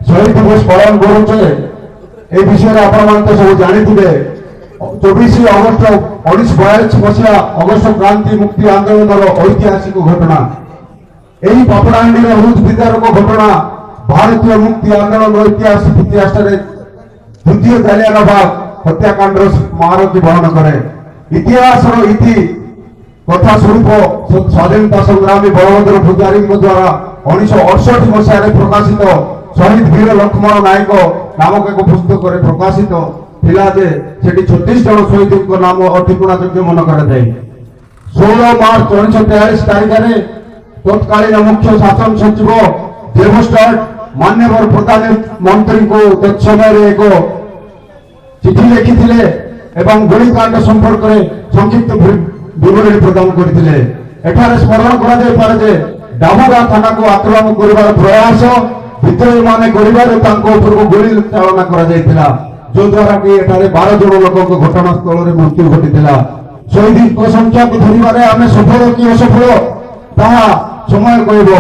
শহীদ দিবস পালন করুছে এই বিষয়ে আপনার তো সব জানিথিবে 24 অগস্ট 1942 মସିହା ଅଗଷ୍ଟ କ୍ରାନ୍ତି ମୁକ୍ତି ଆନ୍ଦୋଳନର ଐତିହାସିକ ଘଟଣା। ଏହି ପାପଡ଼ାହାଣ୍ଡିର ହୃଦ ବିଦାରକ ଘଟଣା ଭାରତୀୟ ମୁକ୍ତି ଆନ୍ଦୋଳନର ଇତିହାସରେ ଦ୍ୱିତୀୟ ଜାଲିଆନାବାଗ ହତ୍ୟାକାଣ୍ଡର ସ୍ମାରକୀ ବହନ କରେ। ଇତିହାସର ଇତି କଥା ସ୍ୱରୂପ ସ୍ୱାଧୀନତା ସଂଗ୍ରାମୀ ବଳଭଦ୍ର ପୂଜାରୀଙ୍କ ଦ୍ୱାରା 1968 ମସିହାରେ ପ୍ରକାଶିତ শহীদ বীর লক্ষ্মণ নায়ক নামক এক পুস্তকরে প্রকাশিত ଥିଲା ଯେ ସେଠି 36 ଜଣ ଶହୀଦଙ୍କ ନାମ ଠିକଣା ଯୋଗ୍ୟ ମନେ କରାଯାଏ। 16 ମାର୍ଚ୍ଚ 1943 ତାରିଖରେ ତତ୍କାଳୀନ ମୁଖ୍ୟ ଶାସନ ସଚିବ ଦେବଷ୍ଟଟ୍ ମାନ୍ୟବର ପ୍ରଧାନମନ୍ତ୍ରୀଙ୍କୁ ତତ୍ସମୟରେ ଏକ ଚିଠି ଲେଖିଥିଲେ ଏବଂ ଗୁଳିକାଣ୍ଡ ସମ୍ପର୍କରେ ସଂକ୍ଷିପ୍ତ ବିବରଣୀ ପ୍ରଦାନ କରିଥିଲେ। ଏଠାରେ ସ୍ମରଣ କରାଯାଇପାରେ ଯେ ଡାବୁଗା ଥାନାକୁ ଆକ୍ରମଣ କରିବାର ପ୍ରୟାସ ବିଦ୍ରୋହୀ ମାନେ କରିବାରୁ ତାଙ୍କ ଉପରକୁ ଗୁଳି ଚାଳନା କରାଯାଇଥିଲା, ଯୋଦ୍ୱାରା କି ଏଠାରେ 12 ଜଣ ଲୋକଙ୍କ ଘଟଣାସ୍ଥଳରେ ମୃତ୍ୟୁ ଘଟିଥିଲା। ଶହୀଦଙ୍କ ସଂଖ୍ୟାକୁ ଧରିବାରେ ଆମେ ସଫଳ କି ଅସଫଳ ତାହା ସମୟ କହିବ।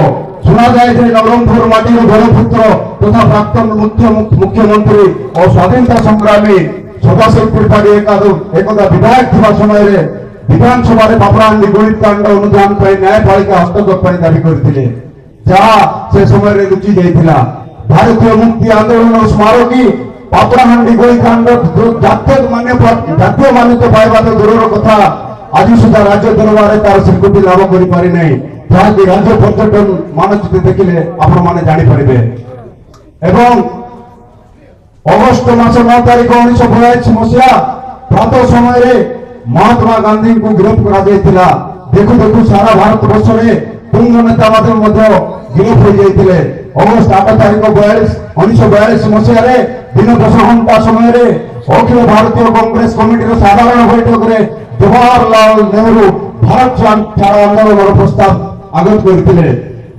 ଶୁଣାଯାଏ ଯେ ନବରଙ୍ଗପୁର ମାଟିର ବଳପୁତ୍ର ତଥା ପ୍ରାକ୍ତନ ମୁଖ୍ୟମନ୍ତ୍ରୀ ଓ ସ୍ୱାଧୀନତା ସଂଗ୍ରାମୀ ସଦାଶିବ ତ୍ରିପାଠୀ ଏକଦା ବିଧାୟକ ଥିବା ସମୟରେ ବିଧାନସଭାରେ ପାପଡ଼ାହାଣ୍ଡି ଗୁଳିକାଣ୍ଡ ଅନୁଧ୍ୟାନ ପାଇଁ ନ୍ୟାୟପାଳିକା ହସ୍ତକ୍ଷେପ ପାଇଁ ଦାବି କରିଥିଲେ, ଯାହା ସେ ସମୟରେ ଲୁଚି ଯାଇଥିଲା। ଭାରତୀୟ ମୁକ୍ତି ଆନ୍ଦୋଳନର ସ୍ମାରକୀ ପାପଡ଼ାହାଣ୍ଡି ଗୁଳିକାଣ୍ଡ ଜାତୀୟ ମାନ୍ୟତା ପାଇବା ତ ଦୂରର କଥା ଆଜି ସୁଦ୍ଧା ରାଜ୍ୟ ଦରବାରରେ ତାର ସ୍ୱୀକୃତି ଲାଭ କରିପାରି ନାହିଁ, ଯାହାକି ରାଜ୍ୟ ପର୍ଯ୍ୟଟନ ମାନଚିତ୍ର ଦେଖିଲେ ଆପଣମାନେ ଜାଣିପାରିବେ। ଏବଂ ଅଗଷ୍ଟ ମାସ 9 ତାରିଖ 1942 ମସିହା ପ୍ରାତଃ ସମୟରେ ମହାତ୍ମା ଗାନ୍ଧୀଙ୍କୁ ଗିରଫ କରାଯାଇଥିଲା। ଦେଖୁ ଦେଖୁ ସାରା ଭାରତ ବର୍ଷରେ ତୁଙ୍ଗ ନେତାମାନେ ମଧ୍ୟ ଗିରଫ ହୋଇଯାଇଥିଲେ। ଅଗଷ୍ଟ 8 ତାରିଖ 1942 ମସିହାରେ ଦିନ 10 ଘଣ୍ଟା ସମୟରେ ଅଖିଳ ଭାରତୀୟ କଂଗ୍ରେସ କମିଟିର ସାଧାରଣ ବୈଠକରେ ଜବାହରଲାଲ ନେହେରୁ ଭାରତ ଛାଡ଼ ଆନ୍ଦୋଳନର ପ୍ରସ୍ତାବ ଆଗତ କରିଥିଲେ।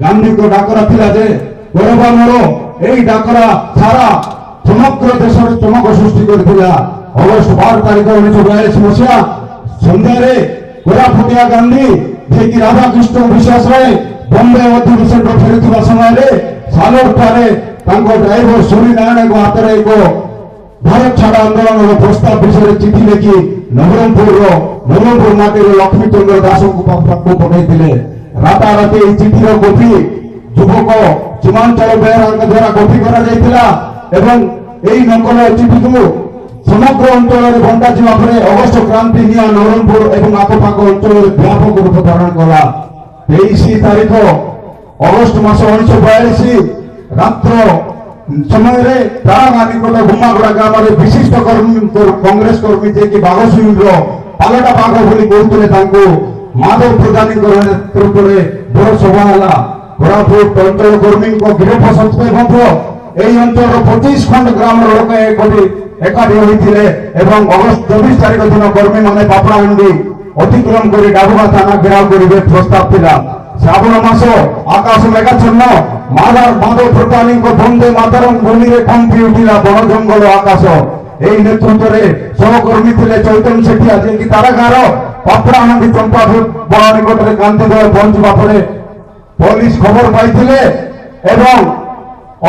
ଗାନ୍ଧୀଙ୍କ ଡାକରା ଥିଲା ଯେ ଗୌରବାମର ଏହି ଡାକରା ସାରା ସମଗ୍ର ଦେଶରେ ଚମକ ସୃଷ୍ଟି କରିଥିଲା। ଅଗଷ୍ଟ 12 ତାରିଖ 1942 ମସିହା ସନ୍ଧ୍ୟାରେ କୋରାପୁଟିଆ ଗାନ୍ଧୀ ଯିଏକି ରାଧାକୃଷ୍ଣ ବିଶ୍ୱାସରେ ବମ୍ବେ ଅଧିବେଶନରୁ ଫେରୁଥିବା ସମୟରେ ସାଲୋରଠାରେ ତାଙ୍କ ଡ୍ରାଇଭର ସୂର୍ଯ୍ୟନାରାୟଣଙ୍କ ହାତରେ ଏକ ଭାରତ ଛାଡ଼ ଆନ୍ଦୋଳନର ପ୍ରସ୍ତାବ ବିଷୟରେ ଚିଠି ଲେଖି ନବରଙ୍ଗପୁର ମାଟିର ଲକ୍ଷ୍ମୀଚନ୍ଦ୍ର ଦାସଙ୍କୁ ପାଖକୁ ପଠାଇଥିଲେ। ରାତାରାତି ଏହି ଚିଠିର କପି ଯୁବକ ସୀମାଞ୍ଚଳ ବେହେରାଙ୍କ ଦ୍ୱାରା କପି କରାଯାଇଥିଲା ଏବଂ ଏହି ନକଲ ଚିଠିକୁ ସମଗ୍ର ଅଞ୍ଚଳରେ ବଣ୍ଟାଯିବା ପରେ ଅଗଷ୍ଟ କ୍ରାନ୍ତି ନିଆଁ ନବରଙ୍ଗପୁର ଏବଂ ଆଖପାଖ ଅଞ୍ଚଳରେ ବ୍ୟାପକ ରୂପ ଧାରଣ କଲା। 23 ତାରିଖ ଅଗଷ୍ଟ ମାସ 1942 ରାତ୍ର ସମୟରେ ତାରାଗାଁ ନିକଟ ଗୁମାଗୁଡ଼ା ଗ୍ରାମରେ ବିଶିଷ୍ଟ କଂଗ୍ରେସ କର୍ମୀ ଯିଏକି ବାଘସିଂହର ପାଲଟା ବାଘ ବୋଲି କହୁଥିଲେ ତାଙ୍କୁ ମାଧବ ପ୍ରଧାନୀଙ୍କ ନେତୃତ୍ୱରେ ବଡ଼ ସଭା ହେଲା। କୋରାପୁଟ ଅଞ୍ଚଳ କର୍ମୀଙ୍କ ଗିରଫ ସତ୍ତ୍ୱେ ମଧ୍ୟ ଏହି ଅଞ୍ଚଳର 25 ଖଣ୍ଡ ଗ୍ରାମର ଲୋକ ଏକାଠି ହୋଇଥିଲେ ଏବଂ ଅଗଷ୍ଟ 24 ତାରିଖ ଦିନ କର୍ମୀମାନେ ପାପଡ଼ାହାଣ୍ଡି ଅତିକ୍ରମ କରି ଡାବୁଗା ଥାନା ଘେରାଉ କରିବେ ପ୍ରସ୍ତାବ ଥିଲା। ଶ୍ରାବଣ ମାସ ଆକାଶ ମେଘାଚ୍ଛନ୍ନ ମାଧବ ପ୍ରଧାନୀଙ୍କ ବନ୍ଦେ ମାତରମ୍ ଧ୍ୱନିରେ କମ୍ପି ଉଠିଲା ବଣ ଜଙ୍ଗଲ ଆକାଶ। ଏହି ନେତୃତ୍ୱରେ ସହକର୍ମୀ ଥିଲେ ଚୈତନ୍ୟ ସେଠିଆ ଯିଏକି ତାରାଗାଁର ପାପଡ଼ାହାଣ୍ଡି ଚମ୍ପା ବଣ ନିକଟରେ ଗାନ୍ଧୀଦଳ ପହଞ୍ଚିବା ପରେ ପୋଲିସ ଖବର ପାଇଥିଲେ ଏବଂ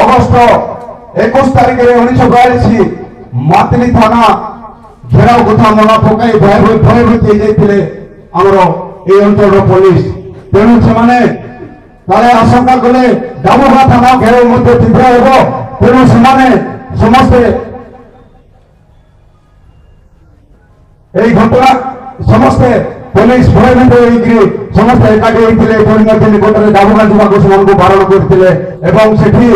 ଅଗଷ୍ଟ 21 ତାରିଖରେ 1942 ମାତିଲି ଥାନା ଘେରାଉ କଥା ମନା ପକାଇ ଭୟଭୀତ ହେଇଯାଇଥିଲେ ଆମର এই ଅଞ୍ଚଳର ପୋଲିସ। ତେଣୁ ସେମାନେ କାଳେ ଆଶଙ୍କା କଲେ ଡାବୁଗା ଥାନା ଘେରାଉ ମଧ୍ୟ ତୀବ୍ର ହେବ, ତେଣୁ ସେମାନେ ସମସ୍ତେ এই ঘটনা ସମସ୍ତେ ପୋଲିସ ଭୟଭୀତ ହୋଇକରି ସମସ୍ତେ ଏକାଠି ହୋଇଥିଲେ। ପରିଣତି ନିକଟରେ ଡାବୁଗା ଯିବାକୁ ସେମାନଙ୍କୁ ବାରଣ କରିଥିଲେ ଏବଂ ସେଠି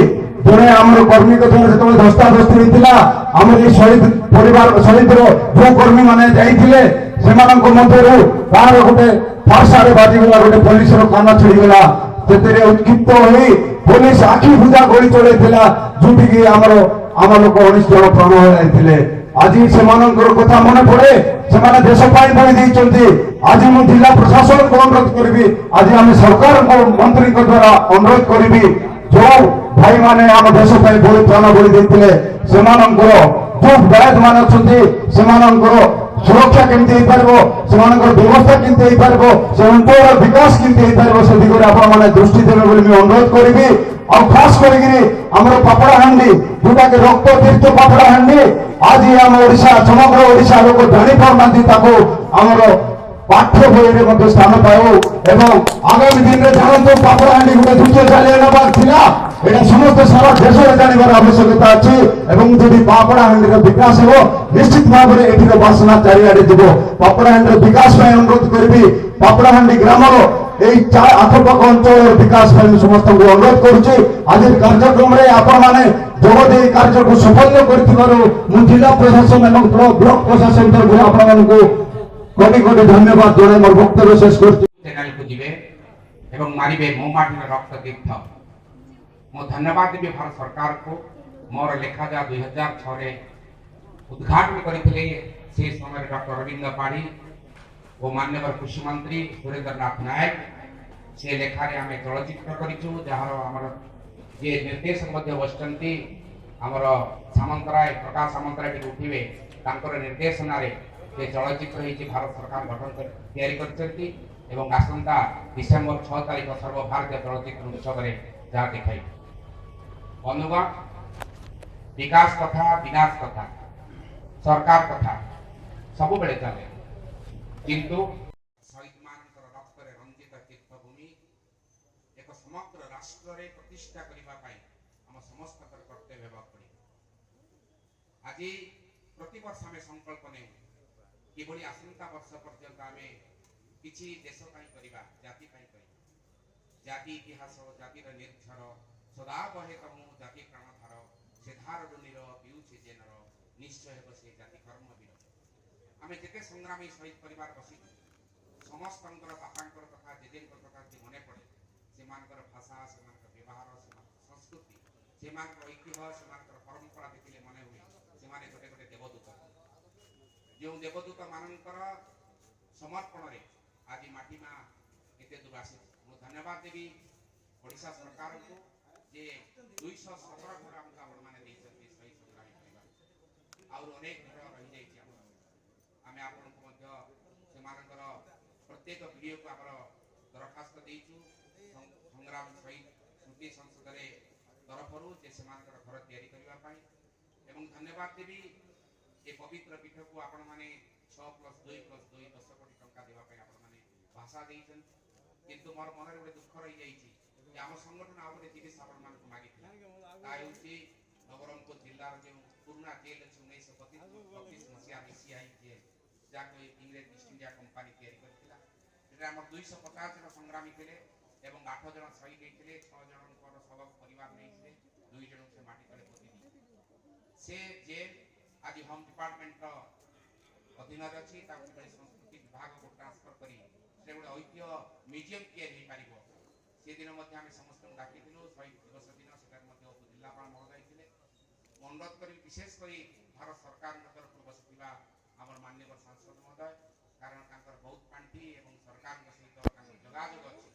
ଜଣେ ଆମର କର୍ମୀଙ୍କ ଦ୍ୱାରା ଯେତେବେଳେ ଧସ୍ତାଧସ୍ତି ହୋଇଥିଲା ଆମର এই ଶହୀଦ ପରିବାର ଶହୀଦର ଯୋଉ କର୍ମୀମାନେ ଯାଇଥିଲେ ସେମାନଙ୍କ ମଧ୍ୟରୁ କାହାର ଗୋଟେ ଫାର୍ସାରେ ବାଜିଗଲା, ଗୋଟେ ପୋଲିସର କାନ ଛିଡ଼ିଗଲା। ସେଥିରେ ଉତ୍କ୍ଷିପ୍ତ ହୋଇ ପୋଲିସ ଆଖି ବୁଜା ଗୁଳି ଚଳାଇଥିଲା, ଯୋଉଠିକି ଆମ ଲୋକ 19 ଜଣ ପ୍ରାଣ ହରାଇଥିଲେ। ଆଜି ସେମାନଙ୍କର କଥା ମନେ ପଡେ, ସେମାନେ ଦେଶ ପାଇଁ ବଳି ଦେଇଛନ୍ତି। ଆଜି ମୁଁ ଜିଲ୍ଲା ପ୍ରଶାସନକୁ ଅନୁରୋଧ କରିବି, ଆଜି ଆମେ ସରକାରଙ୍କ ମନ୍ତ୍ରୀଙ୍କ ଦ୍ୱାରା ଅନୁରୋଧ କରିବି, ଯୋଉ ଭାଇମାନେ ଆମ ଦେଶ ପାଇଁ ପ୍ରାଣ ବଳି ଦେଇଥିଲେ ସେମାନଙ୍କର ଯୋଉ ବ୍ୟାଜ ମାନେ ଅଛନ୍ତି ସେମାନଙ୍କର ସୁରକ୍ଷା କେମିତି ହେଇପାରିବ, ସେମାନଙ୍କର ବ୍ୟବସ୍ଥା କେମିତି ହେଇପାରିବ, ସେ ଅଞ୍ଚଳର ବିକାଶ କେମିତି ହେଇପାରିବ, ସେ ଦିଗରେ ଆପଣମାନେ ଦୃଷ୍ଟି ଦେବେ ବୋଲି ମୁଁ ଅନୁରୋଧ କରିବି। ଆଉ ଖାସ କରିକିରି ଆମର ପାପଡ଼ାହାଣ୍ଡି ଯୋଉଟାକି ରକ୍ତ ତୀର୍ଥ ପାପଡ଼ାହାଣ୍ଡି ଆଜି ଆମ ଓଡ଼ିଶା ସମଗ୍ର ଓଡ଼ିଶା ଲୋକ ଜାଣିପାରୁନାହାନ୍ତି ତାକୁ ଆମର ପାଠ୍ୟ ବହିରେ ମଧ୍ୟ ସ୍ଥାନ ପାଉ ଏବଂ ଆଗାମୀ ଦିନରେ ଜାଣନ୍ତୁ ପାପଡ଼ାହାଣ୍ଡି ଗୋଟେ ଦ୍ୱିତୀୟ ଚାଲିଆ ନେବାର ଥିଲା এটা সমস্ত সারা দেশের জানিবার আবশ্যকতা আছে এবং যদি পাপড়াহান্ডির বিকাশ হব নিশ্চিত ভাবে এটির বাসনা চারিআড়ে যাব পাপড়াহান্ডির বিকাশ পাই অনুরোধ করবি পাপড়াহান্ডি গ্রামর এই আখপাখ অঞ্চলের বিকাশ পাই সমস্ত অনুরোধ করছি আজের কার্যক্রমে আপন মানে যোগ দিয়ে কার্যকু সফল করিଥିବାରୁ ମୁଁ ଜିଲ୍ଲା প্রশাসন এবং ব্লক প্রশাসন তরফରୁ ଆପଣମାନଙ୍କୁ কোটি কোটি ধন্যবাদ জଣାই ମୋର বক্তব্য শেষ করছি চ্যানেলକୁ ଯିବେ ଏବଂ ମାରିବେ ମୋ ମାଟିର ରକ୍ତ ତୀର୍ଥ ମୁଁ ଧନ୍ୟବାଦ ଦେବି ଭାରତ ସରକାରକୁ ମୋର ଲେଖା ଯାହା 2006ରେ ଉଦ୍ଘାଟନ କରିଥିଲେ ସେ ସମୟରେ ଡକ୍ଟର ରବୀନ୍ଦ୍ର ପାଢ଼ୀ ଓ ମାନ୍ୟବର କୃଷି ମନ୍ତ୍ରୀ ସୁରେନ୍ଦ୍ରନାଥ ନାୟକ ସେ ଲେଖାରେ ଆମେ ଚଳଚ୍ଚିତ୍ର କରିଛୁ ଯାହାର ଆମର ଯିଏ ନିର୍ଦ୍ଦେଶକ ମଧ୍ୟ ବସିଛନ୍ତି ଆମର ସାମନ୍ତରାୟ ପ୍ରକାଶ ସାମନ୍ତରାୟ ଟିକେ ଉଠିବେ ତାଙ୍କର ନିର୍ଦ୍ଦେଶନାରେ ସେ ଚଳଚ୍ଚିତ୍ର ହେଇଛି ଭାରତ ସରକାର ଗଠନ ତିଆରି କରିଛନ୍ତି ଏବଂ ଆସନ୍ତା ଡିସେମ୍ବର 6 ତାରିଖ ସର୍ବଭାରତୀୟ ଚଳଚ୍ଚିତ୍ର ଉତ୍ସବରେ ଯାହା ଦେଖାଇବେ ବନ୍ଧୁଗଣ ବିକାଶ କଥା ବିନାଶ କଥା ସରକାର କଥା ସବୁବେଳେ ଚାଲେ କିନ୍ତୁ ଶହୀଦମାନଙ୍କର ରକ୍ତରେ ରଞ୍ଜିତ ତୀର୍ଥଭୂମି ଏକ ସମଗ୍ର ରାଷ୍ଟ୍ରରେ ପ୍ରତିଷ୍ଠା କରିବା ପାଇଁ ଆମ ସମସ୍ତଙ୍କର କର୍ତ୍ତବ୍ୟ ହେବାକୁ ପଡ଼ିବ ଆଜି ପ୍ରତିବର୍ଷ ଆମେ ସଂକଳ୍ପ ନେଉ କିଭଳି ଆସନ୍ତା ବର୍ଷ ପର୍ଯ୍ୟନ୍ତ ଆମେ କିଛି ଦେଶ ପାଇଁ କରିବା ଜାତି ପାଇଁ କରିବା ଜାତି ଇତିହାସ ଜାତିର ନିର୍ଝର ସଦା ବହେ ତମୁ ଜାତି ପ୍ରାଣଧାର ସେ ଧାର ଡୁନିର ପିଉଛି ଜେନର ନିଶ୍ଚୟ ହେବ ସେ ଜାତି କର୍ମବୀର ଆମେ ଯେତେ ସଂଗ୍ରାମୀ ଶହୀଦ ପରିବାର ବସିଛୁ ସମସ୍ତଙ୍କର ବାପାଙ୍କର କଥା ଜେଜେଙ୍କର କଥା ଯଦି ମନେ ପଡ଼େ ସେମାନଙ୍କର ଭାଷା ସେମାନଙ୍କର ବ୍ୟବହାର ସେମାନଙ୍କର ସଂସ୍କୃତି ସେମାନଙ୍କର ଐତିହ୍ୟ ସେମାନଙ୍କର ପରମ୍ପରା ଦେଖିଲେ ମନେ ହୁଏ ସେମାନେ ଗୋଟେ ଗୋଟେ ଦେବଦୂତ ଯେଉଁ ଦେବଦୂତ ମାନଙ୍କର ସମର୍ପଣରେ ଆଜି ମାଟି ମା ଏତେ ଦୂର ଆସିଛି ମୁଁ ଧନ୍ୟବାଦ ଦେବି ଓଡ଼ିଶା ସରକାରଙ୍କୁ ଯେ 217 ଘର ଆମକୁ ଆପଣମାନେ ଦେଇଛନ୍ତି ଶହୀଦ ସଂଗ୍ରାମୀ ପରିବାର ଆହୁରି ଅନେକ ଘର ରହିଯାଇଛି ଆମର ଆମେ ଆପଣଙ୍କୁ ମଧ୍ୟ ସେମାନଙ୍କର ପ୍ରତ୍ୟେକ ଭିଡ଼ିଓକୁ ଆମର ଦରଖାସ୍ତ ଦେଇଛୁ ସଂଗ୍ରାମ ଶହୀଦ ସ୍ମୃତି ସଂସଦରେ ତରଫରୁ ଯେ ସେମାନଙ୍କର ଘର ତିଆରି କରିବା ପାଇଁ ଏବଂ ଧନ୍ୟବାଦ ଦେବି ଏ ପବିତ୍ର ପୀଠକୁ ଆପଣମାନେ 6+2+2 10 କୋଟି ଟଙ୍କା ଦେବା ପାଇଁ ଆପଣମାନେ ଭାଷା ଦେଇଛନ୍ତି କିନ୍ତୁ ମୋର ମନରେ ଗୋଟେ ଦୁଃଖ ରହିଯାଇଛି ଯେ ଆମ ସଂଗଠନ ଆଉ ଗୋଟେ ଜିନିଷ ଆପଣମାନଙ୍କୁ ମାଗିଥିଲା ତାହା ହେଉଛି ନବରଙ୍ଗପୁର ଜିଲ୍ଲାର ଯେଉଁ ପୁରୁଣା ଜେଲ୍ ଅଛି 1932 ମସିହା BCI ଜେଲ୍ ଯାହାକୁ ଇଂରେଜ ଇଷ୍ଟ ଇଣ୍ଡିଆ କମ୍ପାନୀ ତିଆରି କରିଥିଲା ସେଠାରେ ଆମର 250 ଜଣ ସଂଗ୍ରାମୀ ଥିଲେ ଏବଂ 8 ଜଣ ଶହୀଦ ହେଇଥିଲେ 6 ଜଣଙ୍କର ଶବ ପରିବାର ନେଇଥିଲେ 2 ଜଣଙ୍କୁ ସେ ମାଟି ତଳେ ପୋତି ଦେଇଥିଲେ ସେ ଜେଲ୍ ଆଜି ହୋମ୍ ଡିପାର୍ଟମେଣ୍ଟର ଅଧୀନରେ ଅଛି ତାକୁ କିଭଳି ସଂସ୍କୃତି ବିଭାଗକୁ ଟ୍ରାନ୍ସଫର କରି ସେ ଗୋଟେ ଐତିହ୍ୟ ମ୍ୟୁଜିୟମ୍ ତିଆରି ହେଇପାରିବ ସେଦିନ ମଧ୍ୟ ଆମେ ସମସ୍ତଙ୍କୁ ଡାକିଥିଲୁ ଶହୀଦ ଦିବସ ଦିନ ସେଠାରେ ମଧ୍ୟ ଉପଜିଲ୍ଲାପାଳ ମହୋଦୟ ଥିଲେ ମୁଁ ଅନୁରୋଧ କରିବି ବିଶେଷ କରି ଭାରତ ସରକାରଙ୍କ ତରଫରୁ ବସିଥିବା ଆମର ମାନ୍ୟବର ସାଂସଦ ମହୋଦୟ କାରଣ ତାଙ୍କର ବହୁତ ପାଣ୍ଠି ଏବଂ ସରକାରଙ୍କ ସହିତ ତାଙ୍କର ଯୋଗାଯୋଗ ଅଛି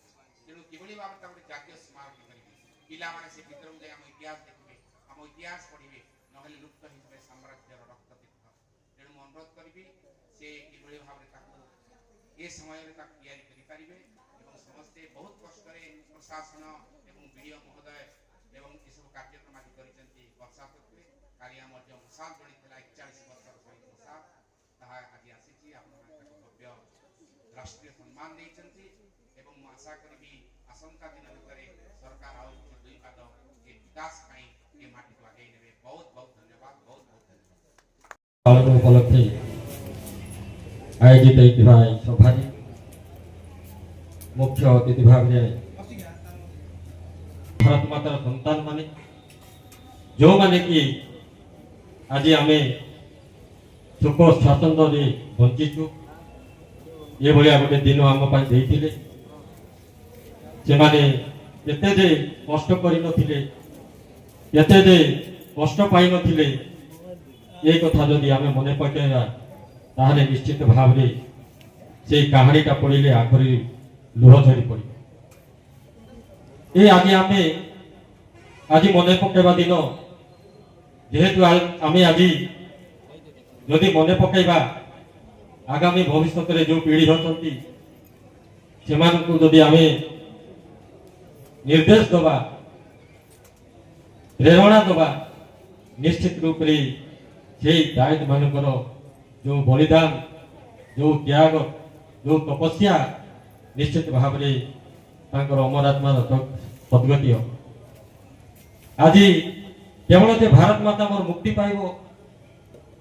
ତେଣୁ କିଭଳି ଭାବରେ ତାକୁ ଗୋଟେ ଜାତୀୟ ସ୍ମାରକୀ କରିବେ ପିଲାମାନେ ସେ ଭିତରକୁ ଯାଇ ଆମ ଇତିହାସ ଦେଖିବେ ଆମ ଇତିହାସ ପଢ଼ିବେ ନହେଲେ ଲୁପ୍ତ ହେଇଯିବେ ସାମ୍ରାଜ୍ୟର ରକ୍ତ ତୀର୍ଥ ତେଣୁ ମୁଁ ଅନୁରୋଧ କରିବି ସେ କିଭଳି ଭାବରେ ତାକୁ ଏ ସମୟରେ ତାକୁ ତିଆରି କରିପାରିବେ ଏବଂ ସମସ୍ତେ ବହୁତ କଷ୍ଟରେ ପ୍ରଶାସନ ଏବଂ ବିଡ଼ିଓ ମହୋଦୟ ଏବଂ ଏସବୁ କାର୍ଯ୍ୟକ୍ରମ ଆଜି କରିଛନ୍ତି ବର୍ଷା ଋତୁରେ କାଲି ଆମର ଯେଉଁ ମଶାଲ ଜଳିଥିଲା 41 ବର୍ଷର ଶହୀଦ ମଶାଲ ତାହା ଆଜି ଆସିଛି ଆପଣମାନେ ତାକୁ ଭବ୍ୟ ରାଷ୍ଟ୍ରୀୟ ସମ୍ମାନ ଦେଇଛନ୍ତି ଏବଂ ମୁଁ ଆଶା କରିବି ଆସନ୍ତା ଦିନ ଭିତରେ ସରକାର ଆଉ କିଛି 2 ପାଦ ଏ ବିକାଶ ପାଇଁ ଏ ମାଟିକୁ ଆଗେଇ ନେବେ ବହୁତ ବହୁତ ଧନ୍ୟବାଦ ବହୁତ ବହୁତ ଧନ୍ୟବାଦ ଉପଲକ୍ଷେ ଆୟୋଜିତ ହୋଇଥିବା ଏହି ସଭାରେ ମୁଖ୍ୟ ଅତିଥି ଭାବରେ ଭାରତ ମାତାର ସନ୍ତାନ ମାନେ ଯେଉଁମାନେ କି ଆଜି ଆମେ ସୁଖ ସ୍ୱାଚ୍ଛନ୍ଦ୍ୟରେ ବଞ୍ଚିଛୁ ଏଭଳିଆ ଗୋଟେ ଦିନ ଆମ ପାଇଁ ଦେଇଥିଲେ ସେମାନେ କେତେ ଯେ କଷ୍ଟ କରିନଥିଲେ କେତେ ଯେ କଷ୍ଟ ପାଇନଥିଲେ এই কথা যদি আমি মনে পকাইবা তাহলে নিশ্চিত ভাবে সেই কাহিনীটা পড়িলে আখরি লুহ ঝরি পড়িব এই আজি মনে পকাইবা দিন যেহেতু আমি আজি যদি মনে পকাইবা আগামী ভবিষ্যতের যে পিঢ়ি অছন্তি সেমানଙ୍କୁ যদি আমি নির্দেশ দেবা प्रेरणा दबा निश्चित रूप से से दायित्व मानकर जो बलिदान जो त्याग जो तपस्या निश्चित भाव में अमर आत्मा सद्गति आज केवल जे भारत माता मोर मुक्ति पाइब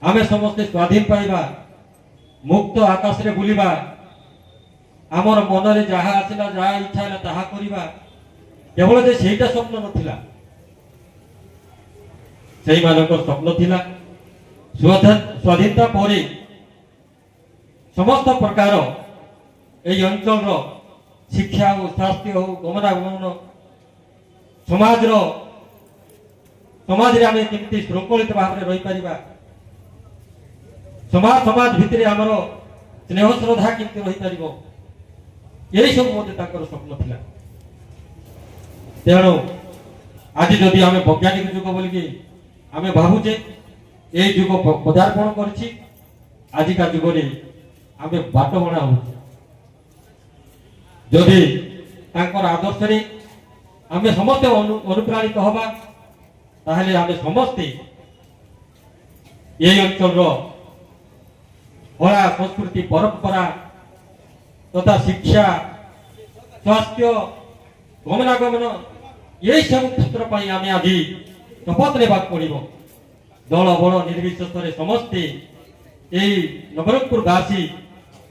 आमे समस्ते स्वाधीन पाइबा मुक्त आकाश रे बुलिबा आमर मन रे जहा आसिला जहा इच्छा है ताहा करिबा केवल जे सेटा स्वप्न नथिला सेही मानकर स्वप्न थिला स्वाधीनता पर समस्त प्रकार এই অঞ্চল शिक्षा हो स्वास्थ्य हो गमनागमन समाज आम केमती श्रृंखलित भाव में रही पारिबा समाज भितर आमर स्नेह श्रद्धा केमती रही पारिबो यही सब मते ताकर स्वप्न थिला तेणु आज जदि आम वैज्ञानिक जुग बोलिकी आम भावुचे ये जुग पदार्पण करछि आजिका जुगरे आम बाट बणा हो जदि तांकर आदर्श रे आम समस्ते अनुप्राणित हवा ताहले आम समस्ते ये अंचल कला संस्कृति परंपरा तथा शिक्षा स्वास्थ्य गमनागमन यही सब क्षेत्र पर आम आज शपथ लेवा पड़ो दल बड़ निर्विशेष समस्ते यही नवरंगपुरवासी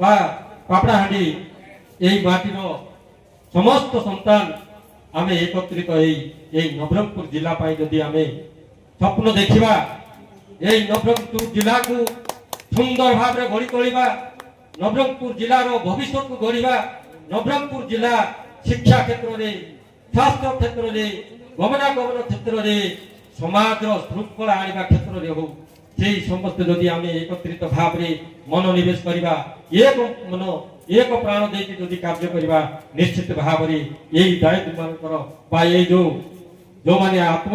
पापड़ाहांडी यही माटीर समस्त संतान आम एकत्रित नवरंगपुर जिला जदि आम स्वप्न देखा यही नवरंगपुर जिला को सुंदर भाव में गढ़ी तोलिबा नवरंगपुर जिलार भविष्य को गढ़ा नवरंगपुर जिला शिक्षा क्षेत्र में स्वास्थ्य क्षेत्र में गमनागमन क्षेत्र में समाज श्रृंखला आने क्षेत्र में हो से समस्त जदि आम एकत्रित भाव में मनोनिवेश करवा एक मन एक प्राण देकी जदि कार्य करवा निश्चित भाव में यही दायित्व मानकर जो माने आत्म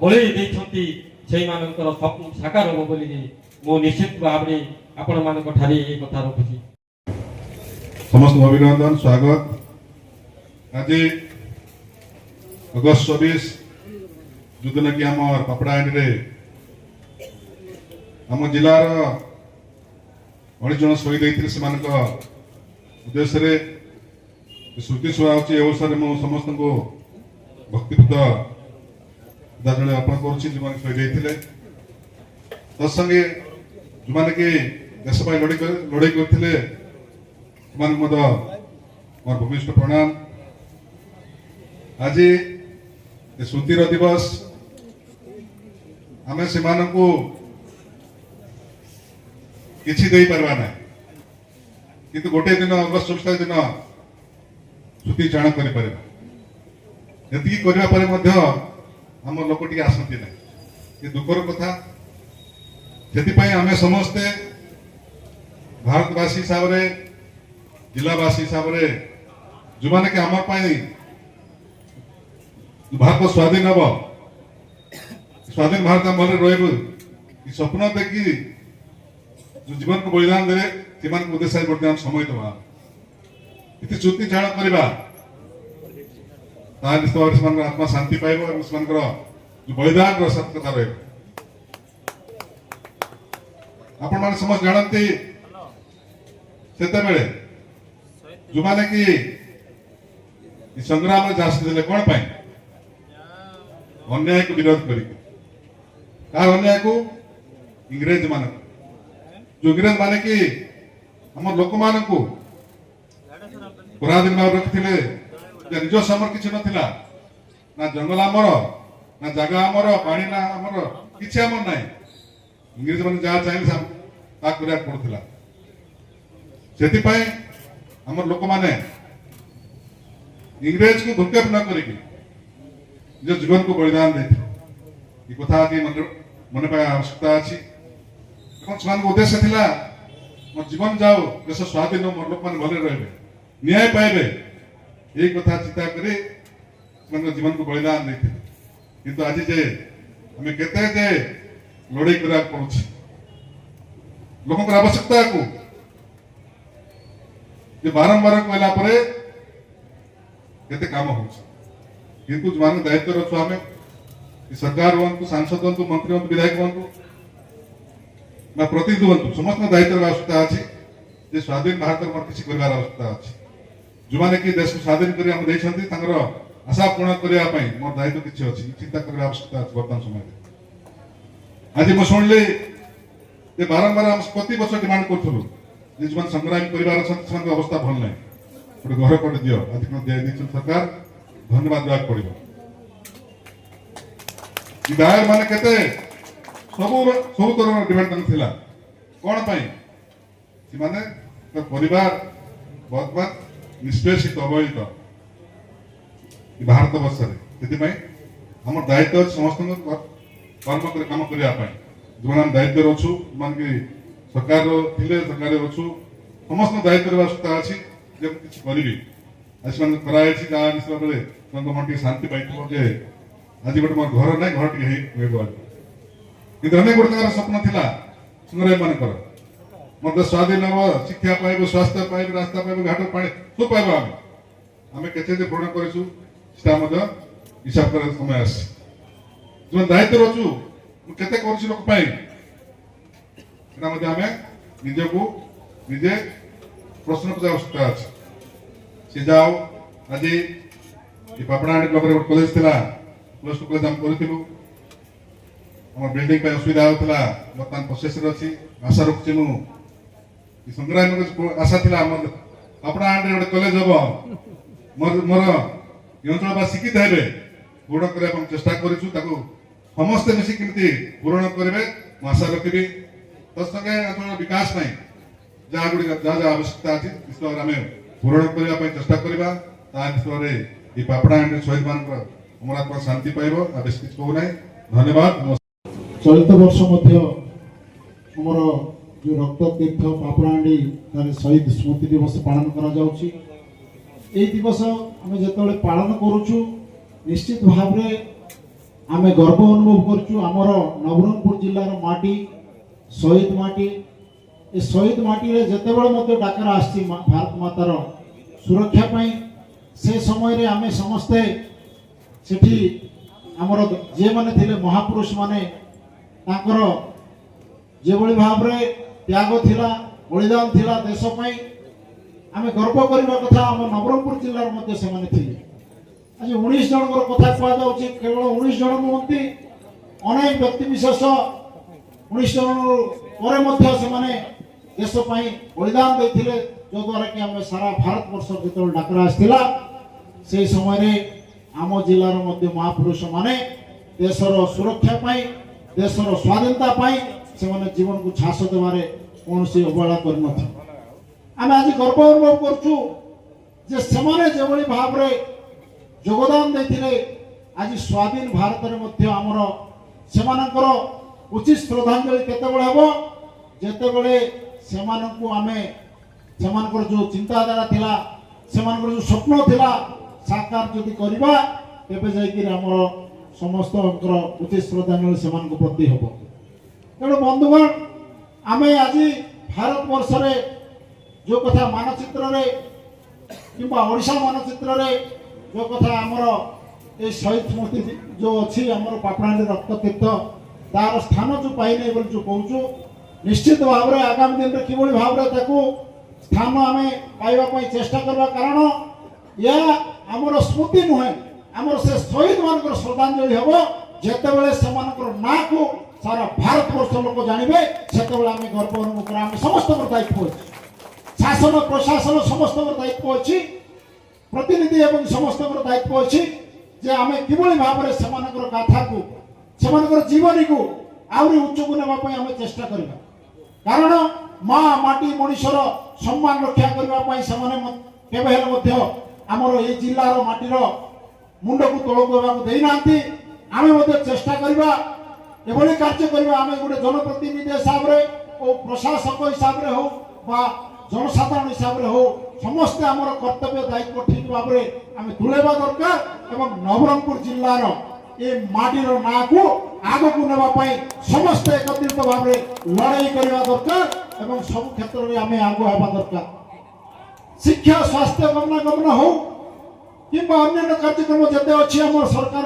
बलि देइछंती सेही मानकर स्वप्न साकार हो बोली मो निश्चित भाव में आपण मानक ठारे ये कथा रखुची समस्त अभिनंदन स्वागत आज अगस्त 24 जोदिन कि आम पापड़ाहांडी आम जिलार 19 जन शहीद होते उद्देश्य श्रुति शुआ अवसर में समस्त को भक्तिपूत श्रद्धांजलि अर्पण करुच्ची जो शहीद होते तत्संगे जो मैंने कि देश लड़ाई करते मोर भूमिष्ठ प्रणाम आज श्रुतिर दिवस आम से किसी दे पारवा ना किंतु गोटे दिन अगस्त 24 दिन श्रुति चाण कर आम लोक टी आसती ना ये दुखर कथा से आम समस्ते भारतवासी हिसाब से जिलावासी हिसाब से जो मैंने कि आम भारत स्वाधीन हम स्वाधीन भारत आम भले रही स्वप्न देखी जो जीवन को बलिदान दे से उद्देश्य बर्तमान समय दबा इति श्रुति चाण करवा निश्चित भाव से आत्मा शांति पाइब और जो बलिदान सत्यता रही आपण माने समस्त जानती से जो माने कि संग्राम में जाते कौन पाई अन्याय को विरोध कर अन्याय को इंग्रेज मान जो इंग्रेज माने कि हम लोक मान को पराधीन भाव रखते निज समर किसी नाला ना जंगल आमर ना जगह आमर पानी ना आमर किसी आमर ना इंग्रेज मैंने जहाँ चाहिए पड़ूला से आम लोक मैंने इंग्रेज को भूक्षेप न करी निज जीवन को बलिदान देते कथा मन पाई आवश्यकता अच्छी से उद्देश्य थिला मोर जीवन जाओ देश स्वाधीन मोर लोक मैंने भले रहे न्याय पाइबे यही कथा चिंता कर जीवन को बलिदान देते किंतु आज जे आम के लड़ाई करा पड़ुछि लोक आवश्यकता को बारंबार कहला केते काम हो किंतु जो मान दायित्व रखु आम कि सरकार हूँ सांसद हूँ मंत्री हूँ विधायक हूँ बा प्रतिनिधि हूँ समस्त दायित्व आवश्यकता अच्छी जे स्वाधीन भारत मोर किसी करार आवश्यकता अच्छी जो मैंने कि देश को स्वाधीन कर आशा पूर्ण करने मोर दायित्व किसी अच्छी चिंता करने आवश्यकता अच्छी बर्तमान समय आज मुझे शुणिली बारंबार आम प्रति वर्ष डिमांड करूँ जो संग्राम कर अवस्था भल ना गोटे घर कटे दियो आज दिए सरकार धन्यवाद देवाक पड़ो दायर माने केते सब तरह डिमांड थिला कौन पाई माने परिवार बर्तमान निष्पेषित अवहेलित भारत वर्ष से आम दायित्व समस्त कर्म कर काम करने जो आम दायित्व अच्छु मान कि सरकार सरकार अच्छु समस्त दायित्व आवश्यकता अच्छी जब किसी करी आज से कराई गाँव मिसला बेले मन टे शांति पाई आज गोटे मोर घर ना घर टे कि अनेक गोटे स्वप्न था संग्राम मान मत स्वाधीन हम शिक्षा पाइब स्वास्थ्य पाइब रास्ता पाइब घाट पानी सब पाइब आम के पूर्ण कर हिसाब कर समय आस जो दायित्व अच्छु केते कर लोक निजे को निजे प्रश्न पूछा आवश्यकता अच्छे सी जाओ आज पापड़ाहांडी ब्लॉक रे कॉलेज थिला प्लस टू कॉलेज हम करूँ आम बिल्डिंग असुविधा होता बर्तमान प्रोसेस अच्छी आशा रखुची मु संग्राम आशा था पापड़ाहांडी गोटे कॉलेज हम मोर मोर अंचल शिक्षित हे पूर्ण करने चेष्टा करूँ समस्ते मिसी केमती पूरण करेंगे आशा रखी तत्संगे अंचल विकास जहाँ गुड़ी जहाँ आवश्यकता अच्छी निश्चित आम पूरण करने चेष्टा करवा निश्चित पापड़ाहांडी शहीद मान अमरात्मा शांति पाइब आ बेस किसी कहूना धन्यवाद। चलित वर्ष आमर जो रक्त तीर्थ पापड़ाहांडी शहीद स्मृति दिवस पालन करा दिवस आम जो पालन करुचु निश्चित भाव आम गर्व अनुभव करुचु आमर नवरंगपुर जिलार माटी शहीद माटी ए शहीद माटी रे जेते बेले मते डाकर आसी भारत मातार सुरक्षा पाई से समय रे आमे समस्ते सेठी आमर जे माने थिले महापुरुष माने ताकर जे बळी भाव रे त्याग थिला बलिदान थिला देश पाई आमे गर्व करबा कथा आम नवरंगपुर जिल्लार मध्ये से माने थिले आज 19 जनकर कथा कहा जाउची केवल 19 जन नुहंती अनेक व्यक्ति विशेष 19 जन परे मध्ये से माने देश पाई बलिदान देथिले जो द्वारा कि आम सारा भारत वर्ष जो डाकर आसला से समय रे आम जिलार मध्य महापुरुष माने देशर सुरक्षा पाई देशर स्वाधीनता पाई से माने जीवन को झास देवारे कौन अवहेला कर आम आज गर्व अनुभव करछु जे सेमाने जेभली भाव रे योगदान देथिले आज स्वाधीन भारत रे मध्य आमर सेमानकर उचित श्रद्धांजलि केतेबेले हेबो जेतेबेले सेमानकु आमे सेमानकर जो चिंताधारा थिला सेमानकर जो स्वप्न थिला साकार जदि करबा तेबे जायकि आमर समस्त उचित श्रद्धांजलि सेमानक प्रति हेबो। तेणु बंधुगण आमे आज भारत वर्ष रे जो कथा मानचित्र रे किंबा ओडिशा मानचित्र रे जो कथा आमर ए शहीद स्मृति जो अच्छी आमर पापड़ाहांडी रक्त तीर्थ तार स्थान जो पाइने बोली जो कहूँ निश्चित भाव में आगामी दिन में किभली भाव में ताकू स्थान आम पाइबा चेष्टा करवा कारण या आमर स्मृति नुहे आमर से शहीद मान श्रद्धांजलि हम जितेबाला से ना को सारा भारत वर्ष लोक जानवे से आम गर्व अनुभव कर समस्त दायित्व अच्छी शासन प्रशासन समस्त दायित्व अच्छी प्रतिनिधि एवं समस्त दायित्व अच्छी जे आम किभली भाव में से गाथा को से जीवनी को आहरी उच्च को नापी आम चेष्टा करवा कारण माँ माटी मनीषर सम्मान रक्षा करने आमर ये जिलार माटीर मुंड को तौक देना आम चेष्टा करवा एभली कार्य करवा आम गोटे जनप्रतिनिधि हिसाब से और प्रशासक हिसाब से हो जनसाधारण हिसाब से हो समस्ते आमर कर्तव्य दायित्व ठीक भाव में आम तुलेबा दरकार एवं नवरंगपुर जिलार ये माटीर ना को आग को नापी समस्त एकत्रित भाव में लड़ाई करने दरकार एवं सब क्षेत्र में आम आग हवा दरकार शिक्षा स्वास्थ्य गमनागमन हो कि अन्य कार्यक्रम जिते अच्छी आम सरकार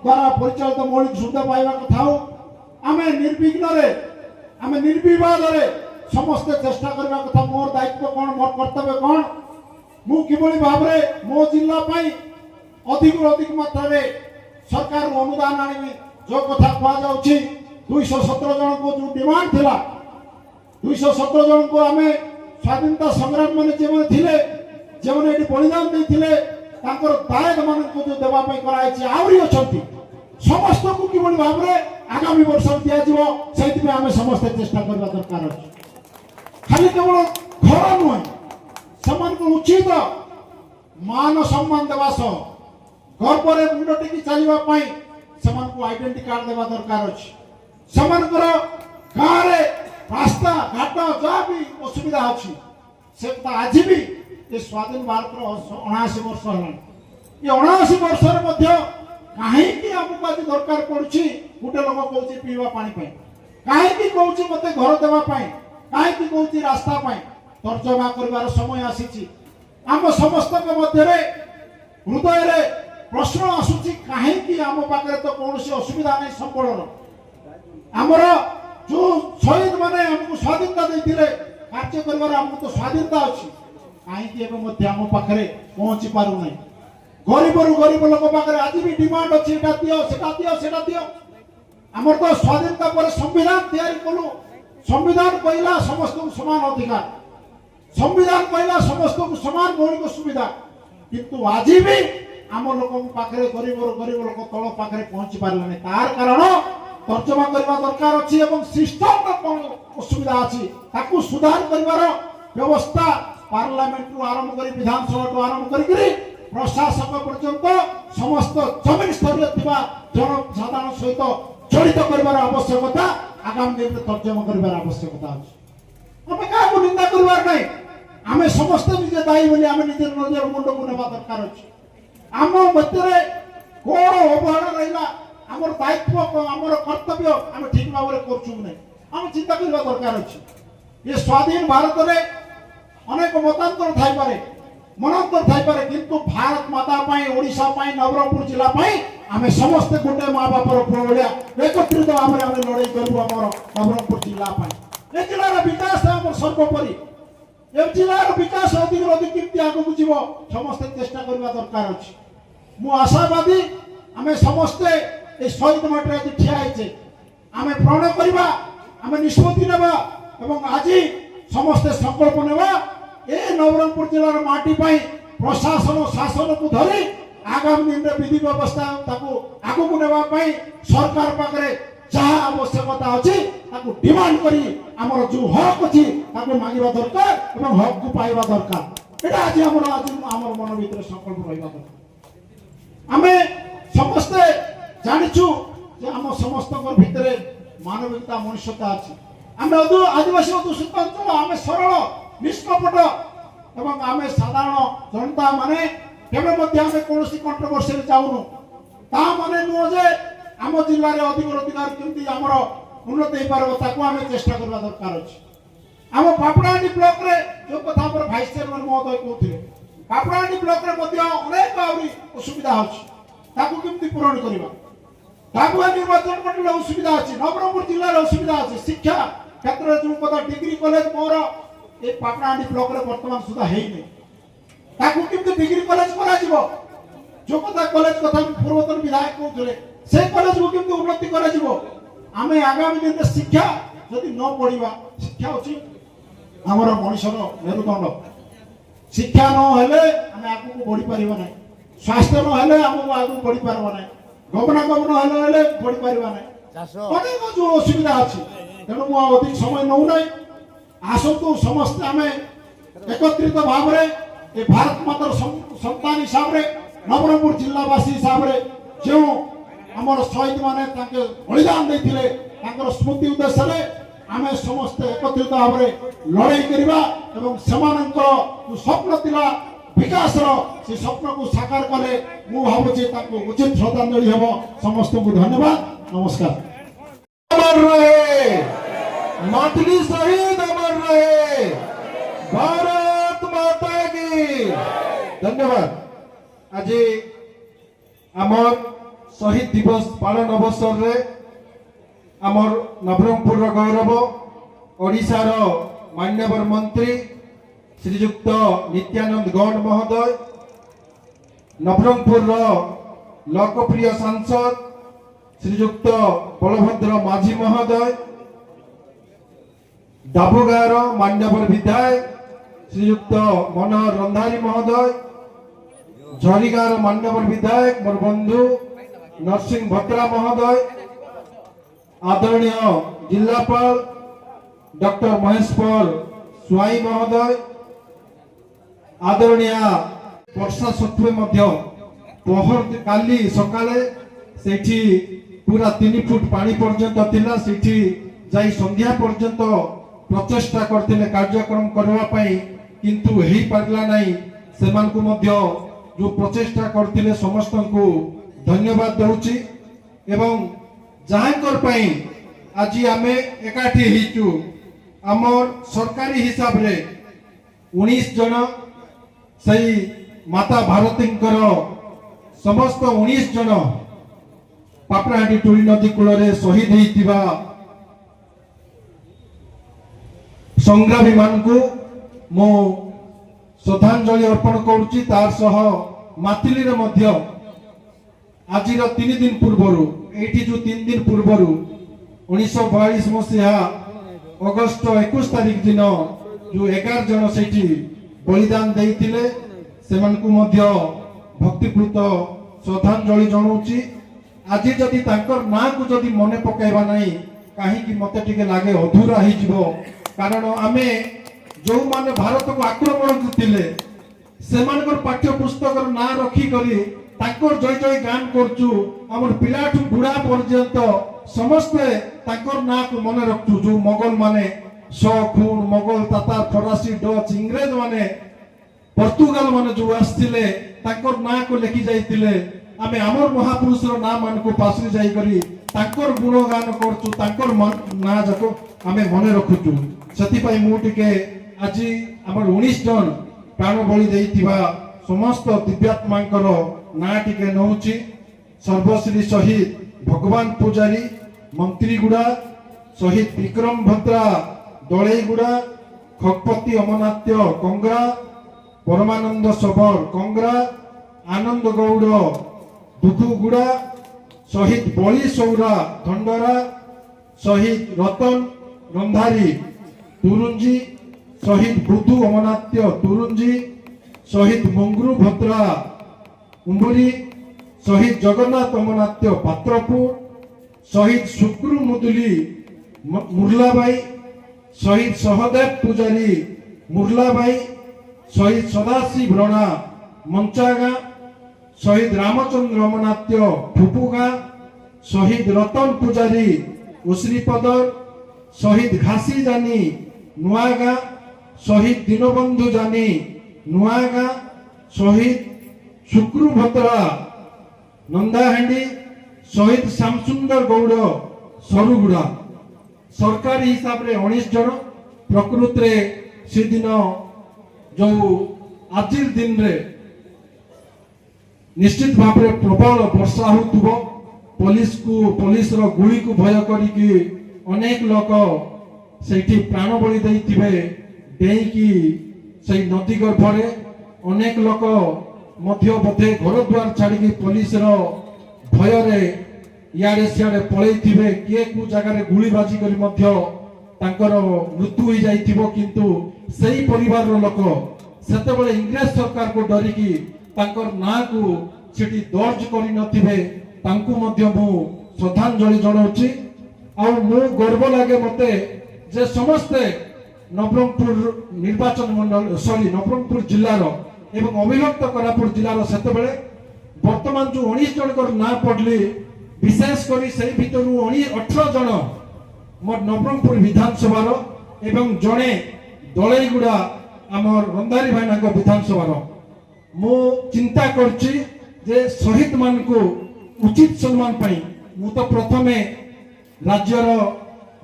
দ্বারা পরিচালিত মৌলিক সুবিধা পাইবা কথা হও আমি নির্বিঘ্ନରେ আমি নির্বিবাদরে ସମସ୍ତେ ଚେଷ୍ଟା କରିବା କଥା ମୋର ଦାୟିତ୍ୱ କ'ଣ ମୋର କର୍ତ୍ତବ୍ୟ କ'ଣ ମୁଁ କିଭଳି ଭାବରେ ମୋ ଜିଲ୍ଲା ପାଇଁ ଅଧିକରୁ ଅଧିକ ମାତ୍ରାରେ ସରକାରରୁ ଅନୁଦାନ ଆଣିବି ଯୋଉ କଥା କୁହାଯାଉଛି 217 ଜଣଙ୍କୁ ଯୋଉ ଡିମାଣ୍ଡ ଥିଲା 217 ଜଣଙ୍କୁ ଆମେ ସ୍ୱାଧୀନତା ସଂଗ୍ରାମ ମାନେ ଯେଉଁମାନେ ଥିଲେ ଯେଉଁମାନେ ଏଠି ବଳିଦାନ ଦେଇଥିଲେ ତାଙ୍କର ଦାୟକ ମାନଙ୍କୁ ଯୋଉ ଦେବା ପାଇଁ କରାଯାଇଛି ଆହୁରି ଅଛନ୍ତି ସମସ୍ତଙ୍କୁ କିଭଳି ଭାବରେ ଆଗାମୀ ବର୍ଷ ଦିଆଯିବ ସେଇଥିପାଇଁ ଆମେ ସମସ୍ତେ ଚେଷ୍ଟା କରିବା ଦରକାର ଅଛି ଖାଲି କେବଳ ଘର ନୁହେଁ ସେମାନଙ୍କୁ ଉଚିତ ମାନ ସମ୍ମାନ ଦେବା ସହ ଗର୍ବରେ ମୁଣ୍ଡ ଟେକି ଚାଲିବା ପାଇଁ ସେମାନଙ୍କୁ ଆଇଡେଣ୍ଟି କାର୍ଡ ଦେବା ଦରକାର ଅଛି ସେମାନଙ୍କର ଗାଁରେ ରାସ୍ତା ଘାଟ ଯାହା ବି ଅସୁବିଧା ଅଛି ସେ ଆଜି ବି ଏ ସ୍ୱାଧୀନ ଭାରତର 79 ବର୍ଷ ହେଲାଣି ଏ 79 ବର୍ଷରେ ମଧ୍ୟ କାହିଁକି ଆମକୁ ଆଜି ଦରକାର ପଡୁଛି ଗୋଟେ ଲୋକ କହୁଛି ପିଇବା ପାଣି ପାଇଁ କାହିଁକି କହୁଛି ମତେ ଘର ଦେବା ପାଇଁ କାହିଁକି କହୁଛି ରାସ୍ତା ପାଇଁ ତର୍ଜମା କରିବାର ସମୟ ଆସିଛି ଆମ ସମସ୍ତଙ୍କ ମଧ୍ୟରେ ହୃଦୟରେ ପ୍ରଶ୍ନ ଆସୁଛି କାହିଁକି ଆମ ପାଖରେ ତ କୌଣସି ଅସୁବିଧା ନାହିଁ ସମ୍ବଳର ଆମର ଯୋଉ ଶହୀଦ ମାନେ ଆମକୁ ସ୍ୱାଧୀନତା ଦେଇଥିଲେ କାର୍ଯ୍ୟ କରିବାର ଆମକୁ ତ ସ୍ୱାଧୀନତା ଅଛି କାହିଁକି ଏବେ ମଧ୍ୟ ଆମ ପାଖରେ ପହଞ୍ଚି ପାରୁନାହିଁ ଗରିବରୁ ଗରିବ ଲୋକ ପାଖରେ ଆଜି ବି ଡିମାଣ୍ଡ ଅଛି ଏଟା ଦିଅ ସେଟା ଦିଅ ଆମର ତ ସ୍ୱାଧୀନତା ପରେ ସମ୍ବିଧାନ ତିଆରି କଲୁ ସମ୍ବିଧାନ କହିଲା ସମସ୍ତଙ୍କୁ ସମାନ ଅଧିକାର ସମ୍ବିଧାନ କହିଲା ସମସ୍ତଙ୍କୁ ସମାନ ମୌଳିକ ସୁବିଧା କିନ୍ତୁ ଆଜି ବି ଆମ ଲୋକଙ୍କ ପାଖରେ ଗରିବରୁ ଗରିବ ଲୋକ ତଳ ପାଖରେ ପହଞ୍ଚି ପାରିଲାନି ତାର କାରଣ ତର୍ଜମା କରିବା ଦରକାର ଅଛି ଏବଂ ସିଷ୍ଟମର କ'ଣ ଅସୁବିଧା ଅଛି ତାକୁ ସୁଧାର କରିବାର ବ୍ୟବସ୍ଥା ପାର୍ଲାମେଣ୍ଟରୁ ଆରମ୍ଭ କରି ବିଧାନସଭାଠୁ ଆରମ୍ଭ କରିକିରି ପ୍ରଶାସକ ପର୍ଯ୍ୟନ୍ତ ସମସ୍ତ ଜମିନ ସ୍ତରରେ ଥିବା ଜନସାଧାରଣ ସହିତ ଜଡ଼ିତ କରିବାର ଆବଶ୍ୟକତା ଆଗାମୀ ଦିନରେ ତର୍ଜମା କରିବାର ଆବଶ୍ୟକତା ଅଛି ଆମେ କାହାକୁ ନିନ୍ଦା କରିବାର ନାହିଁ ଆମେ ସମସ୍ତେ ନିଜେ ଦାୟୀ ବୋଲି ଆମେ ନିଜର ନିଜର ମୁଣ୍ଡକୁ ନେବା ଦରକାର ଅଛି ଆମ ମଧ୍ୟରେ କ'ଣ ଅବହେଳା ରହିଲା ଆମର ଦାୟିତ୍ୱ ଆମର କର୍ତ୍ତବ୍ୟ ଆମେ ଠିକ ଭାବରେ କରୁଛୁ ନାହିଁ ଆମେ ଚିନ୍ତା କରିବା ଦରକାର ଅଛି ଏ ସ୍ୱାଧୀନ ଭାରତରେ ଅନେକ ମତାନ୍ତର ଥାଇପାରେ ମନାନ୍ତର ଥାଇପାରେ କିନ୍ତୁ ଭାରତ ମାତା ପାଇଁ ଓଡ଼ିଶା ପାଇଁ ନବରଙ୍ଗପୁର ଜିଲ୍ଲା ପାଇଁ ଆମେ ସମସ୍ତେ ଗୋଟେ ମା ବାପର ପୁଅ ଭଳିଆ ଏକତ୍ରିତ ଭାବରେ ଆମେ ଲଢ଼େଇ କରିବୁ ଆମର ନବରଙ୍ଗପୁର ଜିଲ୍ଲା ପାଇଁ ଏ ଜିଲ୍ଲାର ବିକାଶ ଆମର ସର୍ବୋପରି ଏ ଜିଲ୍ଲାର ବିକାଶ ଅଧିକରୁ ଅଧିକ କେମିତି ଆଗକୁ ଯିବ ସମସ୍ତେ ଚେଷ୍ଟା କରିବା ଦରକାର ଅଛି ମୁଁ ଆଶାବାଦୀ ଆମେ ସମସ୍ତେ এই শহীদ মাঠে আজ ঠিয়া হয়েছে আমি প্রণ করা আমি নিষ্পত্তি নেবা এবং আজি সমস্ত সংকল্প নেবা এই নবরঙ্গপুর জেলার মাটি পাই প্রশাসন শাসনকু ধরি আগামী দিনে বিধি ব্যবস্থা তাকে আগুকু নেবা পাই সরকার পাখে যাহা আবশ্যকতা আছে তাকে ডিমান্ড করি আমার যে হক আছে তাকে মাগিবা দরকার এবং হককু পাইবা দরকার এটা আজ আমার মন ভিতরে সংকল্প রহবা দরকার আমি সমস্তে জানিছু যে আমার সমস্ত ভিতরে মানবিকতা মনুষ্যতা আছে আমি আদিবাসী অধ্যুষিত অঞ্চল আমি সরল নিষ্কপট এবং আমি সাধারণ জনতা মানে কেবে মধ্যে আমি কৌশি কন্ট্রোভার্সি যাওনু তা মানে নুহ যে আম জেলার অধিকর অধিকার কেমতি আমার উন্নতি হয়ে পারব তাকে আমি চেষ্টা করা দরকার আছে আম পাপড়াহান্ডি ব্লকরে যে কথা আমার ভাইস চেয়ারম্যান মহোদয় কৌলে পাপড়াহান্ডি ব্লকরে মধ্যে অনেক আহরি অসুবিধা আছে তাকে কেমতি পূরণ করা ডাকুয়া নির্বাচন মন্ডল অসুবিধা আছে নবরঙ্গপুর জেলার অসুবিধা আছে শিক্ষা ক্ষেত্রে যে কথা ডিগ্রি কলেজ মোর এই পাপড়াহান্ডি ব্লকরে বর্তমান সুদ্ধা হয়নি তাকে কিন্তু ডিগ্রি কলেজ করা যাব যে কথা কলেজ কথা পূর্বতন বিধায়ক কৌলে সেই কলেজকে কিন্তু উন্নতি করা যাব আমি আগামী দিনে শিক্ষা যদি ন পড়া শিক্ষা হচ্ছে আমার মনিষর মেরুদণ্ড শিক্ষা নহলে আমি আগুক বড়ি পারিবা না স্বাস্থ্য নহলে আমাকে আগুক বড়ি পারবা না গমনাগমন হলে পড়ি পারিবা না অনেক যে অসুবিধা আছে তেমন মু অধিক সময় নৌ নাই আসন্তু সমস্তে আমি একত্রিত ভাবে এই ভারত মাতার সন্তান হিসাবে নবরঙ্গপুর জেলাবাসী হিসাবে যে আমার শহীদ মানে তাকে বলিদান দিয়ে তাঁর স্মৃতি উদ্দেশ্যে আমি সমস্তে একত্রিত ভাবে লড়াই করা এবং সেমানଙ୍କର স্বপ্ন লা বিকাশর সে স্বপ্নকু সাকার কলে মু ভাবুছি তাকে উচিত শ্রদ্ধাঞ্জলি হব সমস্তকে ধন্যবাদ নমস্কার अमर रहे मातृ शहीद अमर रहे भारत माता की धन्यवाद आज आम शहीद दिवस पालन अवसर रे आमर नवरंगपुर गौरव ओडिशार मान्यवर मंत्री श्रीयुक्त नित्यानंद गौड़ महोदय, नवरंगपुर लोकप्रिय सांसद श्रीयुक्त बलभद्र माझी महोदय, डाबुगार मान्यवर विधायक श्रीयुक्त मनोहर रंधारी महोदय, झरीगार मान्यवर विधायक मोर बंधु नरसिंह भत्रा महोदय, आदरणीय जिलापाल डॉक्टर महेश पाल स्वाई महोदय, आदरणीय वर्षा सत्वे मध्य पहर काली सकाळे सेठी पूरा 3 फुट पानी पर्यंत थिला, सेठी जाई संध्या पर्यंत प्रचेष्टा करथिले कार्यक्रम करबा पई, किंतु हेई पारला नाही। सेमानकु मध्य जो प्रचेष्टा करथिले समस्तंकु धन्यवाद दउची एवं जाहाकर पई आज आमे एकाठी हिचु। आमर सरकारी हिसाब रे 19 जन सही माता भारतींकर समस्त 19 जन पापड़ाहांडी टोली नदी कूल शहीद होइतिबा संग्रामी मानकु मो श्रद्धांजलि अर्पण करुची। तार सह मातिली रे मध्य आजिर 3 दिन पूर्वरु एठी जो 3 दिन पूर्वरु 1942 मसीहा अगस्त 21 तारिख दिन जो 11 जन सेठी बलिदान देइथिले सेमानकु मध्य भक्तिपूत श्रद्धांजलि जणाउची। आज जदि तांकर ना को जदि मने पकाइबा नाही काहे कि मते टिके लागे अधूरा हि जिवो, कारण आमे जो माने भारत को आक्रमण करथिले सेमानकर पाठ्य पुस्तक ना रखी करी तांकर जय जय गान करचु। हमर पिलाठु बुढ़ा पर्यंत समस्ते तांकर ना को मने रखचु। जो मोगल माने खून मोगल तातार फरासी डच इंग्रेज माने पोर्तुगाल माने जो आस्थिले तांकर ना को लेखि जाइतिले। आमे हमर महापुरुष रो नाम मान को पासरी जाई करी तांकर गुणगान करचु, तांकर ना जाको आमे मने रखुचु। सती पई मु टिके आज हमर 19 जन प्राण बलि देइतिबा समस्त दिव्यात्मांकर ना टिके नउची। सर्वश्री शहीद भगवान पूजारी मंत्रीगुड़ा, शहीद विक्रम भद्रा दलेईगुड़ा, खगपति अमनात्य कंग्रा, परमानंद सबल कंग्रा, आनंद गौड़ दुदुगुड़ा, शहीद बलि सौरा धंडरा, शहीद रतन रंधारी तुरुंजी, शहीद बुद्धू अमनात्य तुरुंजी, शहीद मंगरू भद्रा उम्बुरी, शहीद जगन्नाथ अमनात्य पात्रपुर, शहीद शुक्रू मुदुली मुरलाबाई, शहीद सहदेव पूजारी मुरलाबाई, शहीद सदाशिव रणा मंचागा, शहीद रामचंद्र अमनात्य फुपुगा, शहीद रतन पूजारी उश्रीपदर, शहीद घासी जानी नुआगा, शहीद दीनबंधु जानी नुआगा, शहीद शुक्रू भद्रा नंदाहांडी, शहीद श्यामसुंदर गौड़ सरुगुड़ा। सरकारी हिसाब रे 19 जन, प्रकृत रे से दिन जो आज दिन रे निश्चित भाव में प्रबल वर्षा होतुबो। पुलिस रो गुली को भय करिकी अनेक लोक सेठी प्राण बलि देइथिबे डेईकी से नदी गर्भरे। अनेक लोक मध्य बोधे घर द्वार छाड़ी पुलिस रो भय रे यारे सियारे पळैथिबे, किए को जगह रे गुली बाजी करी मध्य तांकर मृत्यु हो जाइथिबो। किंतु सेही परिवार रो लोक सेते बेले इंग्रेज सरकार को डरिकी तांकर ना को सेठी दर्ज करि नथिबे, तांकु मध्य मु श्रद्धांजलि जणाउची। आ मु गर्व लागे मते जे समस्ते नवरंगपुर निर्वाचन मंडल नवरंगपुर जिल्लार एवं अविभक्त कोरापुट जिल्लार सेते बेले वर्तमान जो 19 जनकर ना पड़ली, विशेष करी से भितर 18 जन मोर नवरंगपुर विधानसभा एवं जड़े दलेईगुड़ा आमर रंधारी भाईना विधानसभा मु चिंता करछि जे शहीद मान को उचित सम्मान पाई मु तो प्रथमे राज्यर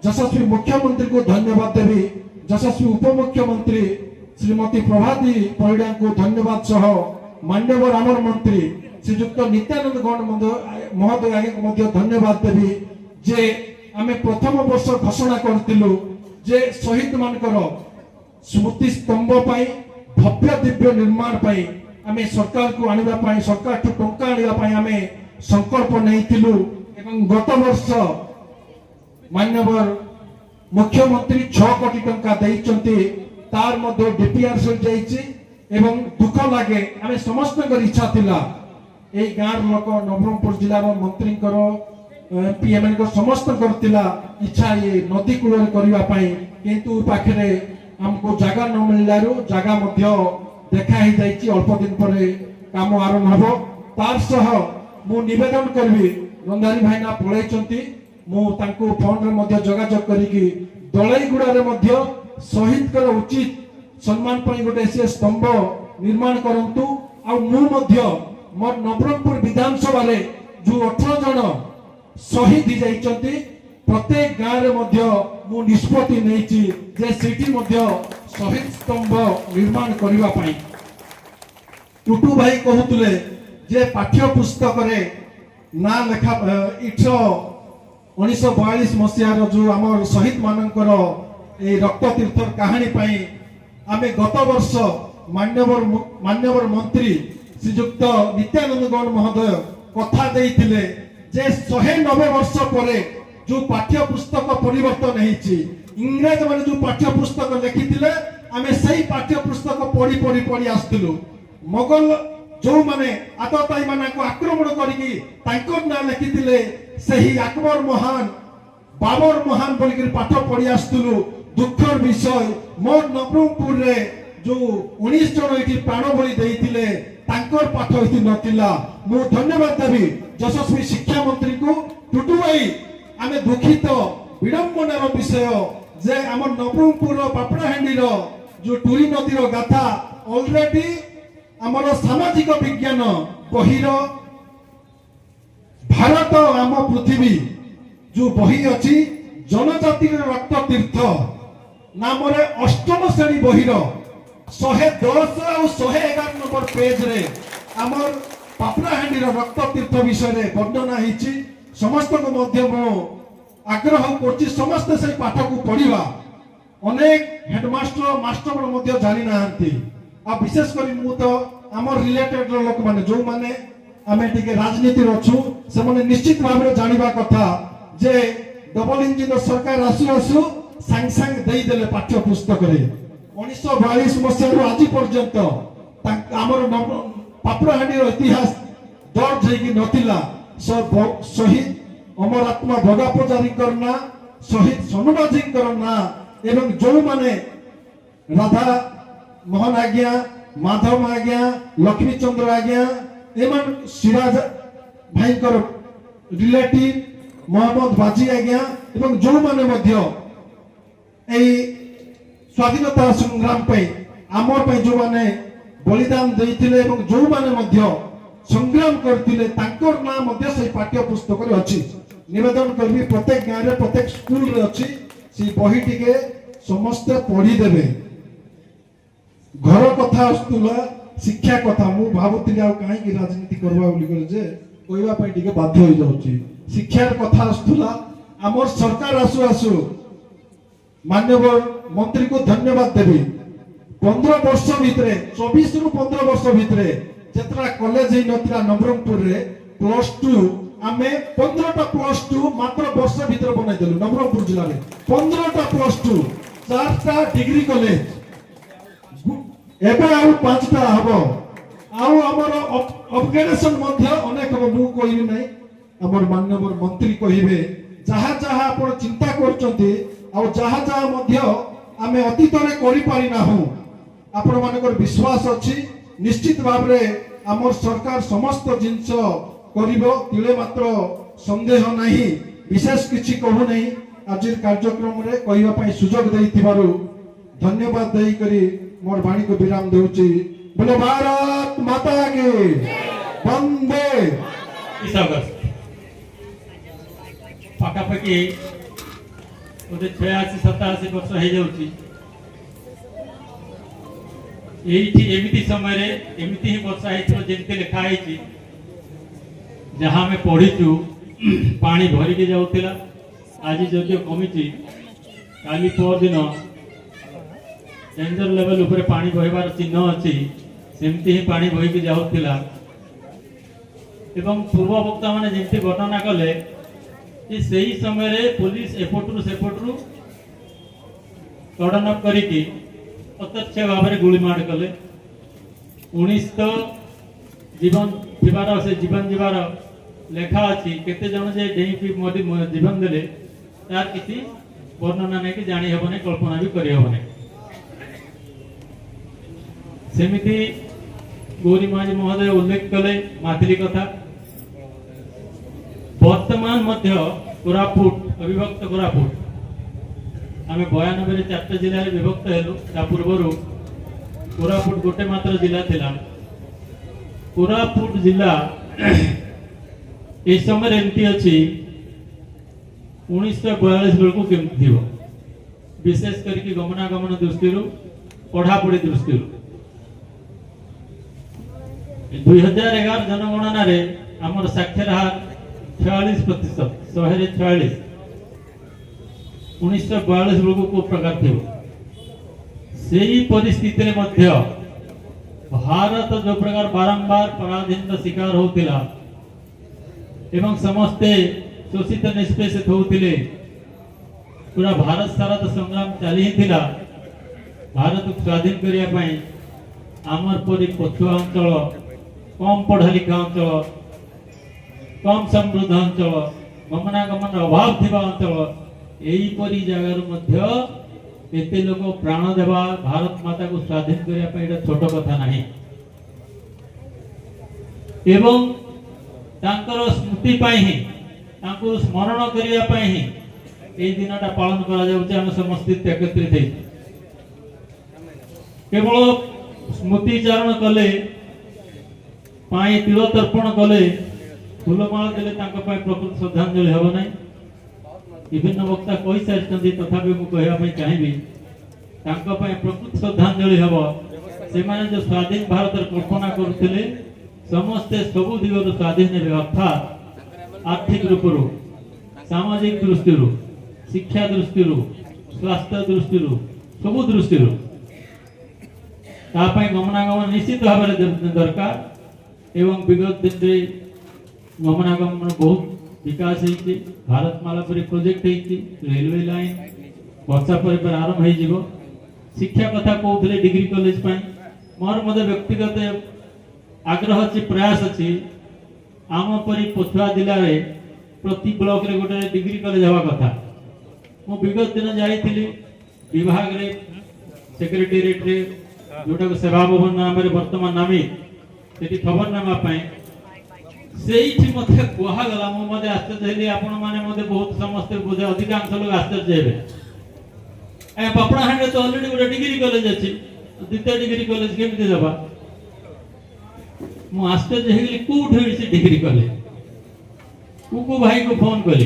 यशस्वी मुख्यमंत्री को धन्यवाद देवी। यशस्वी उपमुख्यमंत्री श्रीमती प्रभाती परिडा को धन्यवाद सह मान्यवर आमर मंत्री ଶ୍ରୀଯୁକ୍ତ ନିତ୍ୟାନନ୍ଦ ଗୌଡ଼ ମହୋଦୟ ଆଜ୍ଞା ମଧ୍ୟ ଧନ୍ୟବାଦ ଦେବି ଯେ ଆମେ ପ୍ରଥମ ବର୍ଷ ଘୋଷଣା କରିଥିଲୁ ଯେ ଶହୀଦ ମାନଙ୍କର ସ୍ମୃତି ସ୍ତମ୍ଭ ପାଇଁ ଭବ୍ୟ ଦିବ୍ୟ ନିର୍ମାଣ ପାଇଁ ଆମେ ସରକାରକୁ ଆଣିବା ପାଇଁ ସରକାରଠୁ ଟଙ୍କା ଆଣିବା ପାଇଁ ଆମେ ସଂକଳ୍ପ ନେଇଥିଲୁ ଏବଂ ଗତ ବର୍ଷ ମାନ୍ୟବର ମୁଖ୍ୟମନ୍ତ୍ରୀ 6 କୋଟି ଟଙ୍କା ଦେଇଛନ୍ତି ତାର ମଧ୍ୟ DPR ଯାଇଛି ଏବଂ ଦୁଃଖ ଲାଗେ ଆମେ ସମସ୍ତଙ୍କର ଇଚ୍ଛା ଥିଲା এই ଗାଁର ଲୋକ ନବରଙ୍ଗପୁର ଜିଲ୍ଲାର ମନ୍ତ୍ରୀଙ୍କର ପିଏମଏଙ୍କ ସମସ୍ତଙ୍କର ଥିଲା ଇଚ୍ଛା ଏ ନଦୀ କୂଳରେ କରିବା ପାଇଁ କିନ୍ତୁ ପାଖରେ ଆମକୁ ଜାଗା ନ ମିଳିଲାରୁ ଜାଗା ମଧ୍ୟ ଦେଖା ହେଇଯାଇଛି ଅଳ୍ପ ଦିନ ପରେ କାମ ଆରମ୍ଭ ହେବ ତାର ସହ ମୁଁ ନିବେଦନ କରିବି ରନ୍ଧାରୀ ଭାଇନା ପଳେଇଛନ୍ତି ମୁଁ ତାଙ୍କୁ ଫୋନରେ ମଧ୍ୟ ଯୋଗାଯୋଗ କରିକି ଦଳେଇଗୁଡ଼ାରେ ମଧ୍ୟ ଶହୀଦଙ୍କର ଉଚିତ ସମ୍ମାନ ପାଇଁ ଗୋଟେ ସେ ସ୍ତମ୍ଭ ନିର୍ମାଣ କରନ୍ତୁ ଆଉ ମୁଁ ମଧ୍ୟ ମୋର ନବରଙ୍ଗପୁର ବିଧାନସଭାରେ ଯୋଉ 18 ଜଣ ଶହୀଦ ହେଇଯାଇଛନ୍ତି ପ୍ରତ୍ୟେକ ଗାଁରେ ମଧ୍ୟ ମୁଁ ନିଷ୍ପତ୍ତି ନେଇଛି ଯେ ସେଠି ମଧ୍ୟ ଶହୀଦ ସ୍ତମ୍ଭ ନିର୍ମାଣ କରିବା ପାଇଁ ଟୁଟୁ ଭାଇ କହୁଥିଲେ ଯେ ପାଠ୍ୟ ପୁସ୍ତକରେ ନା ଲେଖା ଇଠର 1942 ମସିହାର ଯୋଉ ଆମର ଶହୀଦ ମାନଙ୍କର এই রক্ত তীর্থর কাহিনী পাই আমি গত বর্ষ মান্যবর মন্ত্রী শ্রীযুক্ত নিত্যানন্দ গৌড় মহোদয় কথা দেইଥିଲେ যে 190 বর্ষ পরে যে পাঠ্য পুস্তক পরিবর্তন হয়েছি ইংরেজ মানে যে পাঠ্য পুস্তক লিখিଥିଲେ আমি সেই পাঠ্য পুস্তক পড়ি পড়ি পড়ি আসছিলু মোগল যে মানে আততায়ী মানকু আক্রমণ করিকি তাঙ্কর না লিখিଥିଲେ সেই আকবর মহান বাবর মহান বলিকি পাঠ পড়ি আসছিলু দুঃখর বিষয় মোর নবরঙ্গপুরে যে 19 জন এটি প্রাণ বলি দেইଥିଲେ তাঙ্কর পাঠ এটি নথিলা মু ধন্যবাদ দেবি যশস্বী শিক্ষা মন্ত্রী কু টুটু ভাই আমি দুঃখিত বিড়ম্বনার বিষয় যে আমার নবরঙ্গপুর পাপড়াহান্ডির যে টুরি নদীর গাথা অলরেডি আমার সামাজিক বিজ্ঞান বহির भारत आम पृथ्वी जो बही अच्छी जनजाति रक्त तीर्थ नाम अष्टम श्रेणी बहिर 110 और 111 नंबर पेज रे आमर पापड़ाहांडी रक्त तीर्थ विषय वर्णना होती समस्त को मध्य आग्रह कर समस्त से पाठ को पढ़ा अनेक हेडमास्टर मास्टर मध्य जानी ना विशेष कर मु तो आमर रिलेटेड लोक माने जो माने आमे टिके राजनीति रछु से माने निश्चित भाव में जानिबा कथा जे डबल इंजिन सरकार आसु आसु सांग सांग देई देले पाठ्य पुस्तक रे 1942 मसिया आज पर्यंत आमर पापड़ाहांडी इतिहास दर्ज हेकी नथिला शहीद अमर आत्मा भगा पुजारी करना शहीद सनुबाजी करना एवं जो माने राधा मोहन आज्ञा माधव आज्ञा लक्ष्मी चंद्र आज्ञा एमन सिराज भाई रिलेटिव मोहम्मद बाजी आज्ञा एवं जो माने मध्य ए स्वाधीनता संग्राम पे आमर पे जो माने बलिदान देइथिले एवं जो माने मध्य संग्राम करथिले तांकर नाम मध्य से पाठ्य पुस्तक रे अछि निवेदन करबी प्रत्येक गाँव रे प्रत्येक स्कूल रे अछि से बही टिके समस्त पढ़ी देबे घर कथा आस्तुला शिक्षा कथा मु भाबुतिली आ काहे की राजनीति करबा बोली कर जे कोइबा पई टिके बाध्य होई जाउची शिक्षार कथा आस्तुला हमर सरकार आसु आसु माननीय मंत्री को धन्यवाद देबी 15 वर्ष भितरे 24 रु 15 वर्ष भितरे जेतरा कॉलेज ही नथिला नवरंगपुर रे +2 आमे 15टा +2 मात्र वर्ष भितर बनाई देलु नवरंगपुर जिल्ला रे 15टा +2 4टा डिग्री कॉलेज एबे आउ 5टा हबो आउ हमर अपग्रेडेशन मध्य अनेक मु कहिबी नै हमर माननीय मंत्री कहिबे जहा जहा आपण चिंता करचंती आउ जहा जहा मध्य आमे अतीत रे करि पारि ना हूं आपण मानकर विश्वास अछि निश्चित भाव रे हमर सरकार समस्त जिंस करिवो तिले मात्र संदेह नाही विशेष किछि कहू नै आजिर कार्यक्रम रे कहिबा पई सुजोग देइथिबारु धन्यवाद देई करी मोर वाणी को विराम देउची बोले भारत माता की वंदे पाखापाखि बोधे 86-87 वर्ष हो जाउची एमिति समय रे एमिति ही वर्षा हेतु जेमति लिखा हेची जहाँ आम पढ़ीचु पानी भरिकी जाऊला आज जदि कमी काली पर दिन डेंजर लेवल उपरे पानी बहबार चिन्ह अच्छी सेमती ही पानी बहिकी जाऊला एवं पूर्व वक्ता मैंने जमी वर्णना कले कि सही समय पुलिस एपटू सेपटू कड़न अप करिकी प्रत्यक्ष भाव में गुलीमाड़ कले 19 तो जीवन जीवार से जीवन जीवार लेखा अच्छी केते जन जे डेई मोदी जीवन देले तार किसी वर्णना नहीं कि जानी हेबने कल्पना भी करी हेबने सेमिति गौरी माझी महोदय उल्लेख कले माथिली कथा वर्तमान मध्य कोरापुट अविभक्त कोरापुट आम 92 रे 4 जिले में विभक्त हेलु ता पूर्व कोरापुट गोटे मात्र जिला थिला कोरापुट जिला ए समय एमती अच्छी 1942 बेलू केमती थी विशेष करके गमनागमन दृष्टि पढ़ापढ़ी दृष्टि 2011 जनगणना रे आमर साक्षर हार 46% 146 1942 बेलू को प्रकार थी से परिस्थिति रे मध्य भारत जो प्रकार बारंबार पराधीन शिकार होतिला एवं समस्ते शोषित निष्पेषित होतिले पूरा भारत सारा तो संग्राम चली ही थिला भारत को स्वाधीन करिया पई आमर परि पछुआ अंचल कम पढ़ा लिखा अंचल कम समृद्ध अंचल गमनागमन अभाव थिबा अंचल एही परि जगार मध्य एते लोक प्राण देवा भारत माता को स्वाधीन करिया पई एटा छोट कथा नाही एवं तांकर स्मृति पाई ही तांको स्मरण करिया पाई ही ए दिनटा पालन करा जाउचे हम समस्त एकत्रित हे केवल स्मृति चारण कले पाई तिल तर्पण कले फूलमाला देले तांको पाई प्रकृत श्रद्धांजलि हेबो नै विभिन्न वक्ता कहि सारिछन्ती तथापि मु कहया पई चाहिबी तांको पाई प्रकृत श्रद्धांजलि हेबो से माने जो स्वाधीन भारत कल्पना करथिले समस्ते सबु दिगरु स्वाधीन हेबे अर्थात आर्थिक रूपरु सामाजिक दृष्टिरु शिक्षा दृष्टिरु स्वास्थ्य दृष्टिरु सबु दृष्टिरु तापाई गमनागमन निश्चित भाव में दरकार एवं विगत दिन गमनागमन बहुत विकास होती भारतमाला पर प्रोजेक्ट होती रेलवे लाइन वर्षा पर आरंभ हो शिक्षा कथा कहते डिग्री कॉलेज मोर मत व्यक्तिगत आग्रह अच्छी प्रयास अच्छी आम परी पछुआ जिले में प्रति ब्लॉक रे गोटे डिग्री कॉलेज हवा कथा मु विगत दिन जाइली विभाग रे सेक्रेटेरिएट रे जोटा को सेवा भवन नाम रे वर्तमान नामित सेठी खबर नामा पाए सेठी मते कोहा गला मु मते आश्चर्य हेली आपण माने मते बहुत समस्त बुझे अधिकांश लोग आश्चर्य हेबे ए पापड़ाहांडे तो ऑलरेडी गोटे डिग्री कॉलेज अछि द्वितीय डिग्री कॉलेज केमिति दबा मु आश्चर्य हेली कोठे से डिग्री कॉलेज कुकु भाई को फोन कले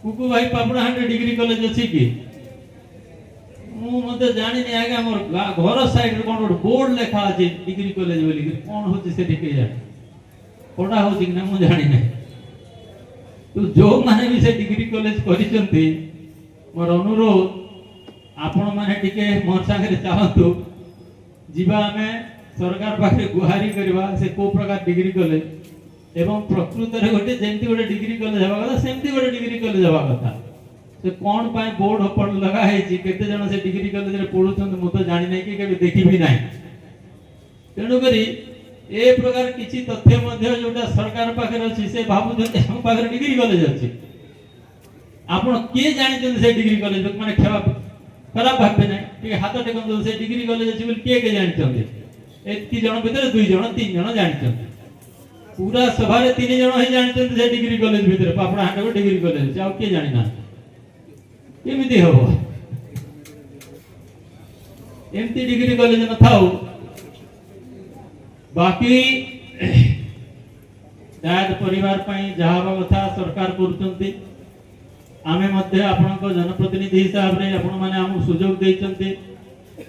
कुकु भाई पापड़ाहांडे डिग्री कॉलेज अछि कि मु मते जानि नै आगे हमर घर साइड रे कोन बोर्ड लेखा अछि डिग्री कॉलेज बोली कोन होछि सेठी के जाय पढ़ा होछि कि ना मु जानि नै तो जो माने भी से डिग्री कॉलेज करिसंती मोर अनुरोध आपण माने टिके मोर संगे चाहतु जीवा हमें सरकार पाखे गुहारी करबा से को प्रकार डिग्री कॉलेज एवं प्रकृत रे गोटे जेंती गोटे डिग्री कॉलेज हवा कथा सेमती गोटे डिग्री कॉलेज हवा कथा से कोन पाए बोर्ड होपड़ लगा है जी केते जण से डिग्री कॉलेज रे पढुछन मु तो जानि नै कि केबे देखि भी नै तेनु करी ए प्रकार किछि तथ्य मध्य जोटा सरकार पाखे अछि से भाबु जे हम पाखे डिग्री कॉलेज अछि आपण के जानि जन से डिग्री कॉलेज माने खराब भाबे नै कि हाथ टेकन से डिग्री कॉलेज अछि बोल के जानि छथि एति जण भीतर 2 जण 3 जण जानि छथि पूरा सभा रे 3 जण ही जानि छथि से डिग्री कॉलेज भीतर पापड़ा हांडे डिग्री कॉलेज जाउ के जानि ना केमिति हो एमती डिग्री कॉलेज न थाउ बाकी जायद परिवार पई जहावा कथा सरकार करूचंती आमे मध्य आपनको जनप्रतिनिधि हिसाब रे आपण माने हमु सुजोग दैचंती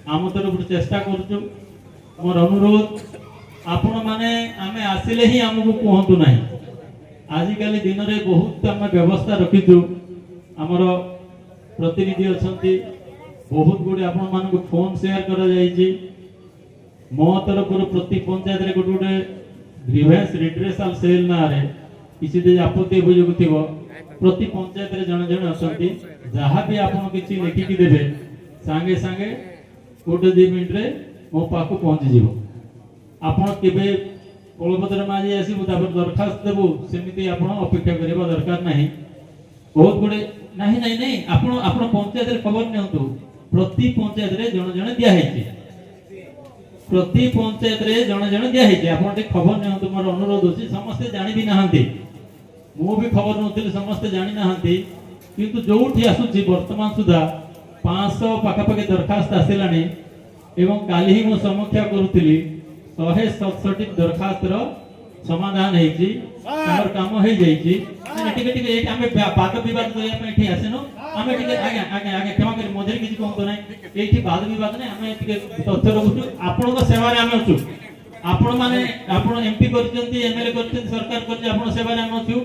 आम तरफ चेष्टा करूचु मोर अनुरोध आपण माने आमे आसिले ही हमकु कहंतु नाही आजिकाली दिन में बहुत आम व्यवस्था रखीचु आमर प्रतिनिधि अच्छा बहुत गुड़े आपण मान फोन शेयर करा जायछि मो तरफ प्रति पंचायत रे गोटे गोटे ग्रीवेंस रिड्रेसल सेल ना रे किसी दे आपत्ति अभियोग थिबो प्रति पंचायत रे जण जण असंती जहाँ भी आपण किछि लिखिकी देबे सांगे सांगे गोटे 2 मिनिट रे मो पाखु पहुंची जीवो आपण केबे कलपत्र माजी आसीबो तापर दरखास्त देबो सेमिति आपण अपेक्षा करबा दरकार नाही बहुत गुडे नहीं नहीं नहीं आपण आपण पंचायत रे खबर नियंतु प्रति पंचायत रे जण जण दिया हेछि प्रति पंचायत रे जण जण दिया हेछि आपण ते खबर नियंतु मोर अनुरोध होछि समस्त जानि भी नाहंती मु भी खबर नथिले समस्त जानि नाहंती किंतु जोठी आसुछि वर्तमान सुधा 500 पाखा पाखे दरखास्त आसिलानी एवं काली ही मु समीक्षा करूथिली 167 दरखास्त रो समाधान हेछि हमर काम हे जाइछि टिके टिके एटा हमें वाद विवाद करिया पे एठी आसेनो हमें टिके आगे आगे आगे क्षमा करी मधुरी किछि कहतो नै एठी वाद विवाद नै हमें टिके तथ्य रखुछु आपण को सेवा रे हम अछु आपण माने आपण एमपी करचंती एमएलए करचंती सरकार करछि आपण सेवा रे हम अछु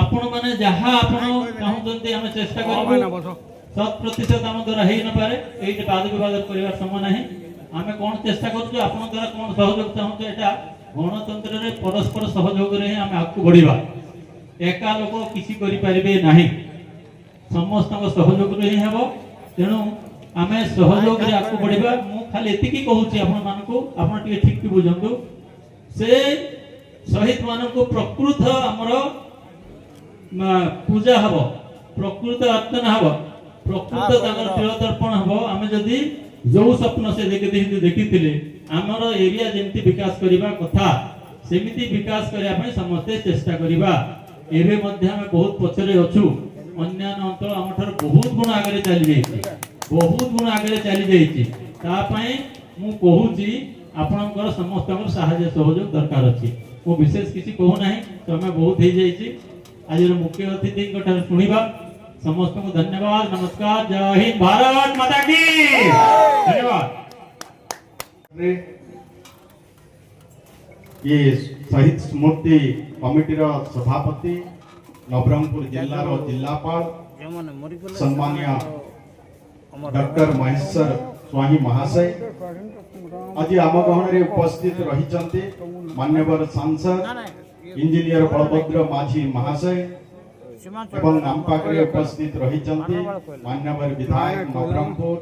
आपण माने जहा आपण चाहउचंती हम चेष्टा करबो 100% हम द्वारा हेइ न पारे एठी वाद विवाद करिवा समय नाही हमें कोन चेष्टा करछु आपण द्वारा कोन सहयोग चाहउछ एटा गणतंत्र रे परस्पर सहयोग रे हम आगु बढ़िबा एका लोक किसी करि परिबे नाही समस्त सहयोग रे ही हेबो तेनु आमे सहयोग रे आगु बढ़िबा मु खाली एतिकी कहूची आपण मानको आपण टिके ठीक की बुझंतु से शहीद मानको प्रकृत हमर पूजा हबो प्रकृत अर्चना हबो प्रकृत तांगर तिल दर्पण हबो आमे जदी जो स्वप्न से देखिथिले आमर एरिया जेमती विकास करिबा कथा सेमिति विकास करिया पय समस्त चेष्टा करिबा एबे मध्य हम बहुत पछरे अछु अन्यान्य अंचल हमठर बहुत गुण आगे चली जाइछि बहुत गुण आगे चली जाइछि ता पय मु कहूची आपनकर समस्तकर सहायता सहयोग दरकार अछि मु विशेष किछि कहू नाही समय बहुत हे जाइछि आज मुख्य अतिथि कठार सुनिबा समस्त को धन्यवाद नमस्कार जय हिंद भारत माता की धन्यवाद ये शहीद स्मृति कमिटी रो सभापति नवरंगपुर जिला रो जिलापाल सम्माननीय डॉक्टर महेश्वर स्वाही महाशय आज आम गहन रे उपस्थित रहिचंती मान्यवर सांसद इंजीनियर बलभद्र माझी महाशय एवं नामपाकरे उपस्थित रहिचंती मान्यवर विधायक नवरंगपुर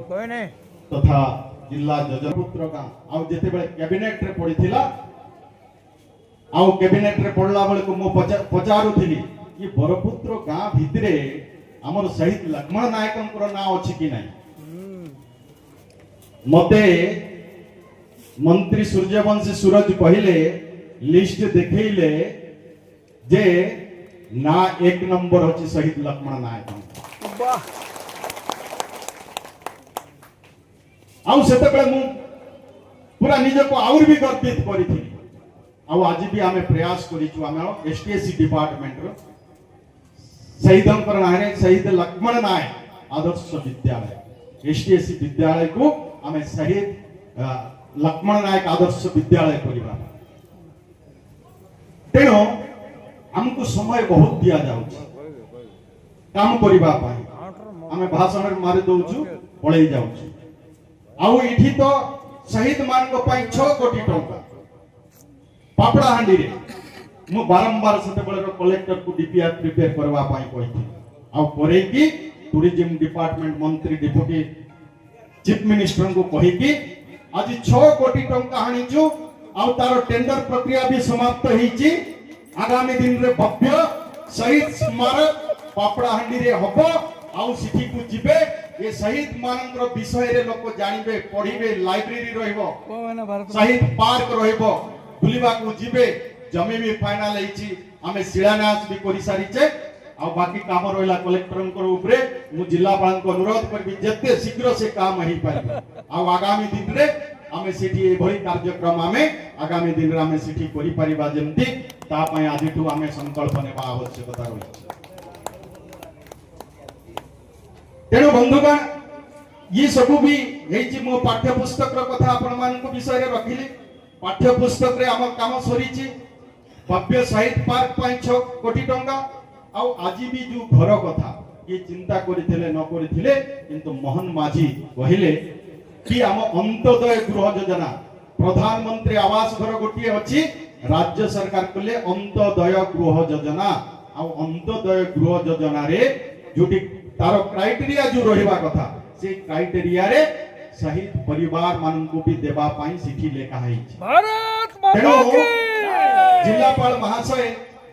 तथा जिला जजपुत्र का आउ जेते बेले कैबिनेट रे पड़िथिला आउ कैबिनेट रे पड़ला बेले को मो पचारुथिली ये बरपुत्र गां भितरे हमर शहीद लक्ष्मण नायकंकर नाम अछि कि नाही मते मंत्री सूर्यवंशी सूरज कहिले लिस्ट देखैले जे ना 1 नंबर अछि शहीद लक्ष्मण नायक आउ सेते बेले मु पूरा निजे को आउर भी गर्वित करिथि आउ आज भी आमे प्रयास करिछु आमे एसटीएससी डिपार्टमेंट रो शहीदंकर नारे शहीद लक्ष्मण नायक आदर्श विद्यालय एसटीएससी विद्यालय को आमे शहीद लक्ष्मण नायक आदर्श विद्यालय करिबा तेनो हमको समय बहुत दिया जाउछ काम करिबा पाई आमे भाषण मारि दउछु पळै जाउछु आउ इठी तो शहीद मान को पाई 6 कोटी टंका पापड़ा हांडी रे मु बारंबार सते बेले कलेक्टर को डीपीआर प्रिपेयर करवा पाई कहिथि आउ करे कि टूरिज्म डिपार्टमेंट मंत्री डिप्यूटी चीफ मिनिस्टर को कहि कि आज 6 कोटी टंका हानिछु आउ तार टेंडर प्रक्रिया भी समाप्त हेछि आगामी दिन रे भव्य शहीद स्मारक पापड़ा हांडी रे हबो आउ सिटी को जिबे ये शहीद मानकर विषय रे लोक जानिबे पढिबे लाइब्रेरी रहइबो शहीद पार्क रहइबो बुलिबा को जिबे जमी भी फाइनल हेछि हमें शिलान्यास भी करि सारिचे आ बाकी काम रहला कलेक्टरंकर ऊपरे मु जिल्लापाल को अनुरोध करबी जत्ते शीघ्र से काम ही पाइबे आ आगामी दिन रे हमें सिटी ए भई कार्यक्रम हमें आगामी दिन रे हमें सिटी करि परिबा जेंति ता पय आदिठु हमें संकल्प नेबा आवश्यकता रही तेणु बंधुगण ये सब भी हेछि मो पाठ्य पुस्तक रो कथा आपण मान को विषय रे रखिली पाठ्य पुस्तक रे हमर काम सरीछि भव्य शहीद पार्क 6 कोटी टंका आउ आज भी जो घर कथा ये चिंता करथिले न करथिले किंतु मोहन माझी कहिले कि आम अंत्योदय गृह योजना प्रधानमंत्री आवास घर गोटे अछि राज्य सरकार कले अंत्योदय गृह योजना आ अंत्योदय गृह योजना रे जोटी तार क्राइटेरिया जो रहिबा कथा से क्राइटेरिया रे शहीद परिवार मान को भी देबा पाई सिठी लेखा है भारत माता की जिलापाल महाशय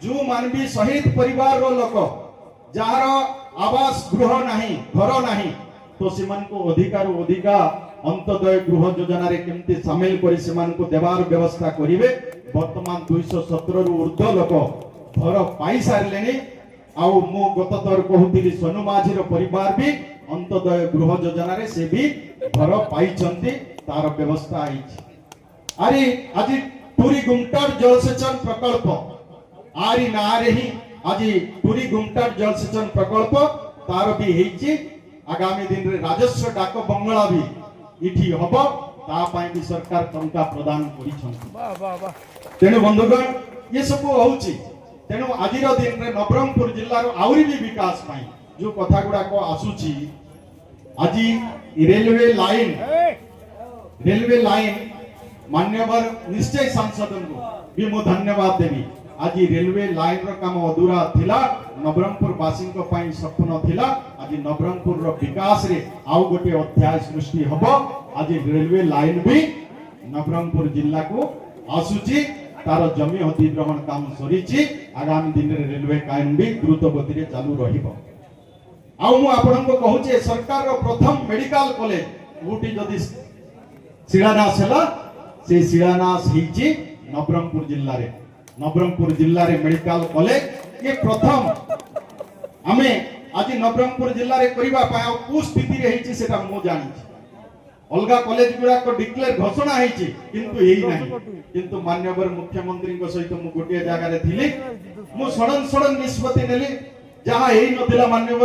जो मानवी शहीद परिवार रो लोक जार आवास गृह नहीं घर नहीं तो सेमान को अधिकार अंत्योदय गृह योजना रे केमती शामिल करी सेमान को देवार व्यवस्था करिवे वर्तमान 217 रु ऊर्ध्व लोक घर पाई सारलेनी आउ मु गत थर कहूतिली सोनू माझी रो परिवार भी अंत्योदय गृह योजना रे से भी घर पाइछंती तार व्यवस्था आइछि अरे आज टूरी गुमटार जलसेचन प्रकल्प आरी नारे ही आज टूरी गुमटार जलसेचन प्रकल्प तार भी हेछि आगामी दिन रे राजस्व डाक बंगला भी इठी हबो ता पाई भी सरकार टंका प्रदान करिछंती वाह वाह वाह तेणु बंधुगण ये सब होउछि तेणु आजिर दिन रे नवरंगपुर जिल्ला रो आउरी भी विकास पाई जो कथा गुडा को आसुछि आजी रेलवे लाइन मान्यवर निश्चय सांसद को भी मु धन्यवाद देवी आज रेलवे लाइन रो काम अधूरा थिला नवरंगपुर वासी को पाई सपन थिला आज नवरंगपुर रो विकास रे आउ गोटे अध्याय सृष्टि हबो आज रेलवे लाइन भी नवरंगपुर जिल्ला को आसुची तार जमी अधिग्रहण काम सरीची आगामी दिन रे रेलवे लाइन भी द्रुत गति रे चालू रहिबो आउ मु आपन को कहू जे सरकार रो प्रथम मेडिकल कॉलेज ऊटी जदी शिलान्यास हला से शिलान्यास हिची नवरंगपुर जिल्ला रे मेडिकल कॉलेज ये प्रथम आमे आज नवरंगपुर जिल्ला रे करिबा पाया को स्थिति रे हिची सेटा मु जानि अलगा कॉलेज गुडा को डिक्लेयर घोषणा हिची किंतु एही नाही किंतु माननीय मुख्यमंत्री को सहित मु गोटे जगह रे थिली मु सडन निष्पत्ति नेली जहां एही नथिला माननीय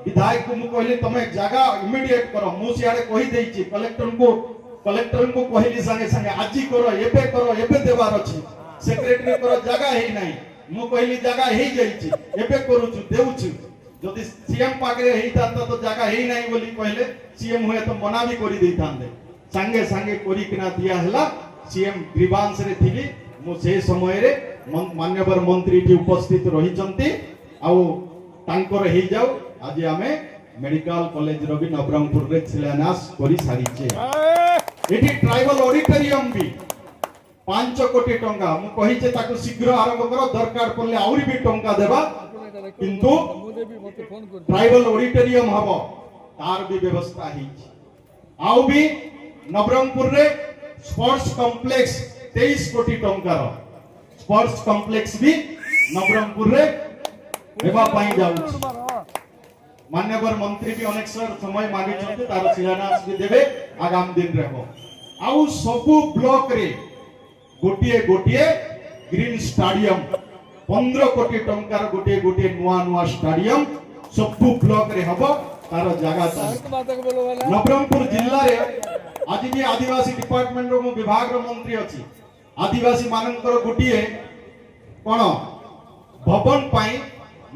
विधायक को मु कहली तमे जगह इमीडिएट करो मु सियाडे कहि देइची कलेक्टर को कहली संगे संगे आजी करो एबे देवार अछि सेक्रेटरी करो जगह हेई नाही मु कहली जगह हेई जाइची एबे करूछु देउछु जदि सीएम पाकरे हेई तांता तो जगह हेई नाही बोली कहले सीएम होय तो मना भी करि दैथांदे संगे संगे करि किना दिया हला सीएम ग्रीवांश रे थिली मु से समय रे मान्यवर मंत्री जी उपस्थित रहिचंती आउ तांकर हेई जाऊ आज आमे मेडिकल कॉलेज रो भी नवरंगपुर रे शिलान्यास करि सारिचे एठी ट्राइबल ऑडिटोरियम भी 5 कोटी टंका मु कहिचे ताको शीघ्र आरंभ करो दरकार पड़ले आउरी भी टंका देबा किंतु ट्राइबल ऑडिटोरियम हबो तार भी व्यवस्था हिची आउ भी नवरंगपुर रे स्पोर्ट्स कॉम्प्लेक्स 23 कोटी टंका रो स्पोर्ट्स कॉम्प्लेक्स भी नवरंगपुर रे हेबा पाई जाउची मान्यवर मंत्री भी अनेक समय मांगी छथि तार शिलान्यास भी देबे आगामी दिन रे हो आउ सबु ब्लॉक रे गोटिए ग्रीन स्टेडियम 15 कोटी टंकार गोटिए नुआ स्टेडियम सबु ब्लॉक रे हबो तार जगह नवरंगपुर जिल्ला रे आज भी आदिवासी डिपार्टमेंट रो विभाग रो मंत्री अछि आदिवासी मानकर गोटिए कोन भवन पाई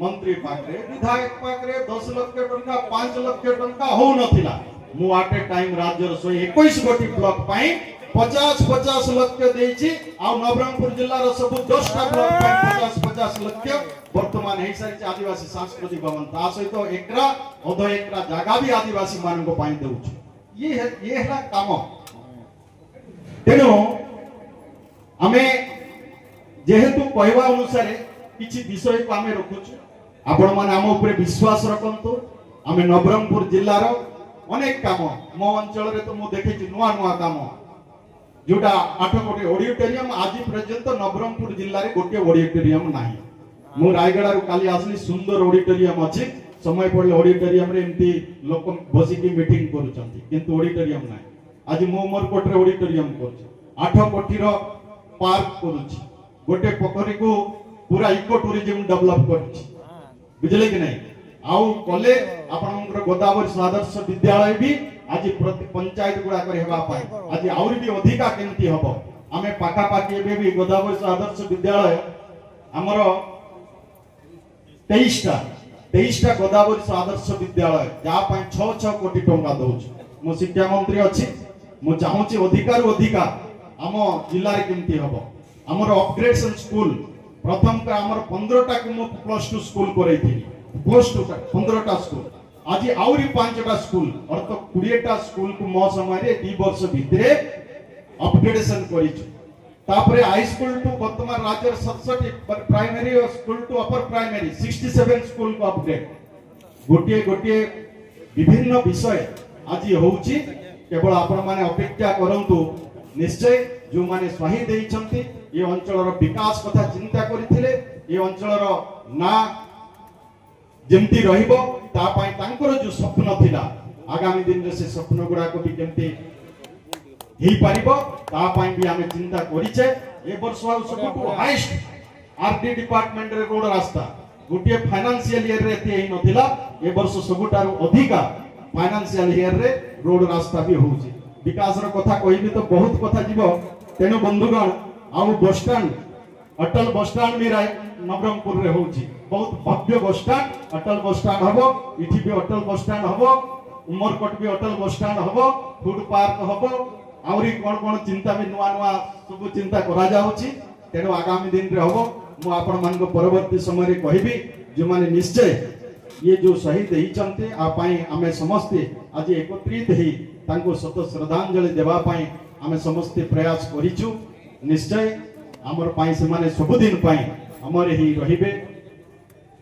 मंत्री पाकरे विधायक पाकरे 10 लाख टंका 5 लाख टंका हो नथिला मु आटे टाइम राज्य 121 गोटी ब्लॉक पाई 50 लाख देछि आ नवरंगपुर जिल्ला रो सब 10 टा ब्लॉक पाई 50 लाख वर्तमान हे सारी आदिवासी सांस्कृतिक भवन ता सहित एकरा अध एकरा जागा भी आदिवासी मान को पाई देउछ ये है काम तेनो हमें जेहेतु कहवा अनुसार किछि विषय को हमें रखुछु आपण माने हम ऊपर विश्वास रखंतु हमें नवरंगपुर जिल्ला रो अनेक काम मो अंचल रे तो मु देखि नुआ काम जोटा 8 कोटी ऑडिटोरियम आज पर्यंत नवरंगपुर जिल्ला रे गोटे ऑडिटोरियम नाही मु रायगड़ा रो काली आसली सुंदर ऑडिटोरियम अछि समय पड़ले ऑडिटोरियम रे एमती लोक बसी की मीटिंग करूचंती किंतु ऑडिटोरियम नाही आज मु मोर कोट रे ऑडिटोरियम करछ 8 कोटी रो पार्क करूछ गोटे पोखरी को पूरा इको टूरिज्म डेवलप करछ बुझले कि नहीं आउ कले आपनकर गोदावरी आदर्श विद्यालय भी आज प्रति पंचायत गुडा करे हेबा पाई आज आउरी भी अधिका केमती हबो हमें पाका पाकी एबे भी गोदावरी आदर्श विद्यालय ଆମର 23ଟା ଗୋଦାବରୀ ଆଦର୍ଶ ବିଦ୍ୟାଳୟ ଯାହା ପାଇଁ 6 କୋଟି ଟଙ୍କା ଦଉଛୁ। ମୁଁ ଶିକ୍ଷା ମନ୍ତ୍ରୀ ଅଛି, ମୁଁ ଚାହୁଁଛି ଅଧିକାରୁ ଅଧିକା ଆମ ଜିଲ୍ଲାରେ କେମିତି ହବ। ଆମର ଅପଗ୍ରେଡେସନ ସ୍କୁଲ ପ୍ରଥମ ଆମର 15ଟାକୁ ମୁଁ +2 ସ୍କୁଲ କରେଇଥିଲି, +2 15ଟା ସ୍କୁଲ, ଆଜି ଆହୁରି 5ଟା ସ୍କୁଲ ଅର୍ଥ 20ଟା ସ୍କୁଲକୁ ମୋ ସମୟରେ 2 ବର୍ଷ ଭିତରେ ଅପଗ୍ରେଡେସନ କରିଛୁ। तापरे हाई स्कूल टू वर्तमान राज्य 67 प्राइमरी और school to upper primary 67 school को अपग्रेड गोटे गोटे विभिन्न विषय आज होउची। केवल आपण माने अपेक्षा करंतु, निश्चय जो माने शहीद देइछंती ये अंचलर विकास कथा चिंता करिथिले, ये अंचलर ना जेमती रहिबो ता पई तांकर जो स्वप्न थिला आगामी दिन रे से स्वप्न गुडा को भी केमती ही पारिबो ता पई भी हमें चिंता करिछे। ए वर्ष सबको हाईएस्ट आरडी डिपार्टमेंट रे रोड रास्ता गोटे फाइनेंशियल ईयर रे एते ही नथिला, ए वर्ष सबुटारु अधिका फाइनेंशियल ईयर रे रोड रास्ता भी होउची। विकास रो कथा कहिबी तो बहुत कथा जीवो, तेनु बंधुगण आउ बस स्टैंड अटल बस स्टैंड भी नवरंगपुर रे होउची, बहुत भव्य बस स्टैंड अटल बस स्टैंड हबो, इठी भी अटल बस स्टैंड हबो, उमरकोट भी अटल बस स्टैंड हबो, फूड पार्क हबो, आउरी कोन चिंता भी नुआ नुआ सब चिंता करा जाउची। तेनु आगामी दिन रे हबो। मु आपण मान को परवर्ती समय रे कहिबी जो माने निश्चय ये जो शहीद हिचंते आ पाई हमें समस्ते आज एकत्रित ही तांको सत श्रद्धांजलि देवा पाई हमें समस्ते प्रयास करिछु। निश्चय हमर पाई से माने सब दिन पाई हमर ही रहिबे।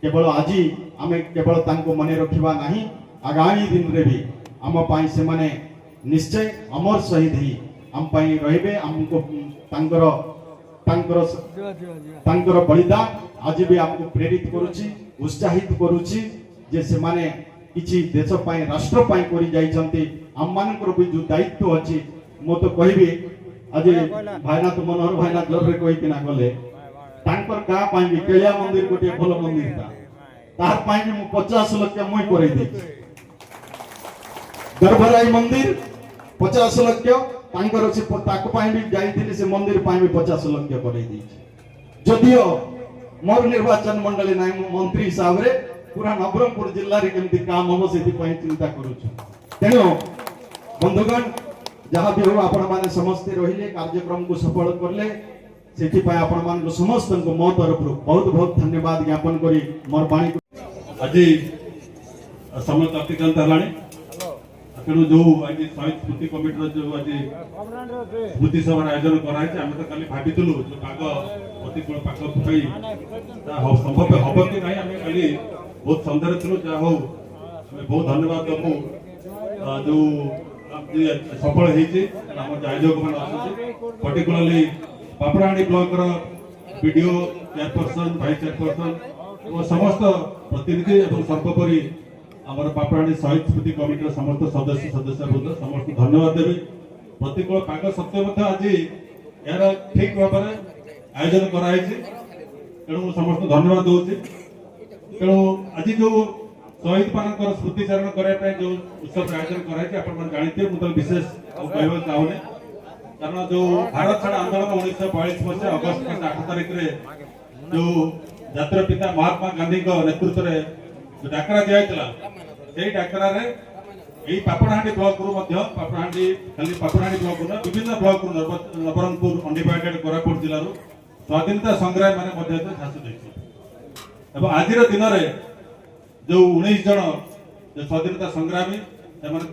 केवल आज हमें केवल तांको मने रखिबा नाही, आगामी दिन रे भी हम पाई से माने निश्चय अमर शहीद ही हम पाई रहिबे। हमको तांकर बलिदान आज भी हमको प्रेरित करूची, उत्साहित करूची जे से माने किछि देश पाई राष्ट्र पाई करि जाइछंती। हम मानकर भी जो दायित्व अछि मो तो कहिबी आज भाईनाथ मनोहर भाईनाथ लरे कहि किना गले तांकर गा पाई भी केलिया मंदिर गोटे भल मंदिर ता तार पाई भी 50 लाख मुई करै दै। गर्भराई मंदिर 50 लाख तांकर से ताको पाई भी जाइथिले से मंदिर पाई भी 50 लाख करै दै। जदियो मोर निर्वाचन मंडली नाइ मंत्री हिसाब रे पूरा नवरंगपुर जिल्ला रे केमती काम हो सेति पाई चिंता करू छु। तेनो बंधुगण जहाँ भी हो आपण माने समस्त रहिले कार्यक्रम को सफल करले सेति पाई आपण मान को समस्त को मो तरफ बहुत बहुत धन्यवाद ज्ञापन करी मोर बाणी आज समय अतिक्रांत हलाणी। तेणु जो आज शहीद स्मृति कमिटी जो आज स्मृति सभा आयोजन कराई आम तो खाली भाविलु जो पाग प्रतिकूल पाग संभव हम कि ना आम खाली बहुत सन्देह थी जहाँ हो बहुत धन्यवाद देवु जो सफल होती आयोजक मैंने अच्छा particularly Papadahandi block BDO chairperson vice chairperson और समस्त प्रतिनिधि और सर्वोपरि आमर पापड़ाहांडी शहीद स्मृति कमिटी समस्त सदस्य वृंद समस्त धन्यवाद देवी। प्रतिकूल पाग सत्वे आज यार ठीक भाव में आयोजन कराई तेणु समस्त धन्यवाद दूसरी। तेणु आज जो शहीद मान स्मृतिचारण करने जो उत्सव आयोजन कराई आप जानते मुझे विशेष कहना चाहूनी कारण जो भारत छाड़ आंदोलन 1942 मसीहा अगस्त 8 तारिख रे जो जातिर पिता महात्मा गांधी नेतृत्व में जो डाकरा दिया डाकरा पापड़ाहांडी ब्लॉक रु पापड़ाहांडी खाली पापड़ाहांडी ब्लॉक विभिन्न ब्लॉक नवरंगपुर अंडीपाटेड कोरापुट जिला स्वाधीनता संग्राम माने झांसु देते। आज दिन में जो 19 जन स्वाधीनता संग्रामी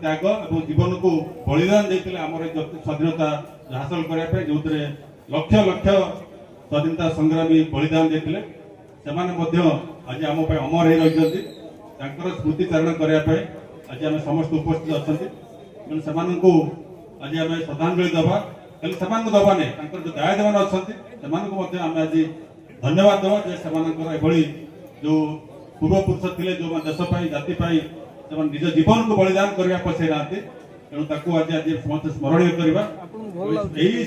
त्याग और जीवन को बलिदान देते आम स्वाधीनता हासिल करने जो लक्ष लक्ष स्वाधीनता संग्रामी बलिदान देते आज आम अमर हो रही स्मृतिचारण करने आज आम समस्त उपस्थित अच्छा से आज आम श्रद्धांजलि दबा खाली से दबा नहीं जो दायद मैंने अच्छा आम आज धन्यवाद दबा जो पूर्वपुरुष थे जो देशपाई जातिपाई निज जीवन को बलिदान करने पछे ना तेणु आज आज समस्त स्मरणीय करवा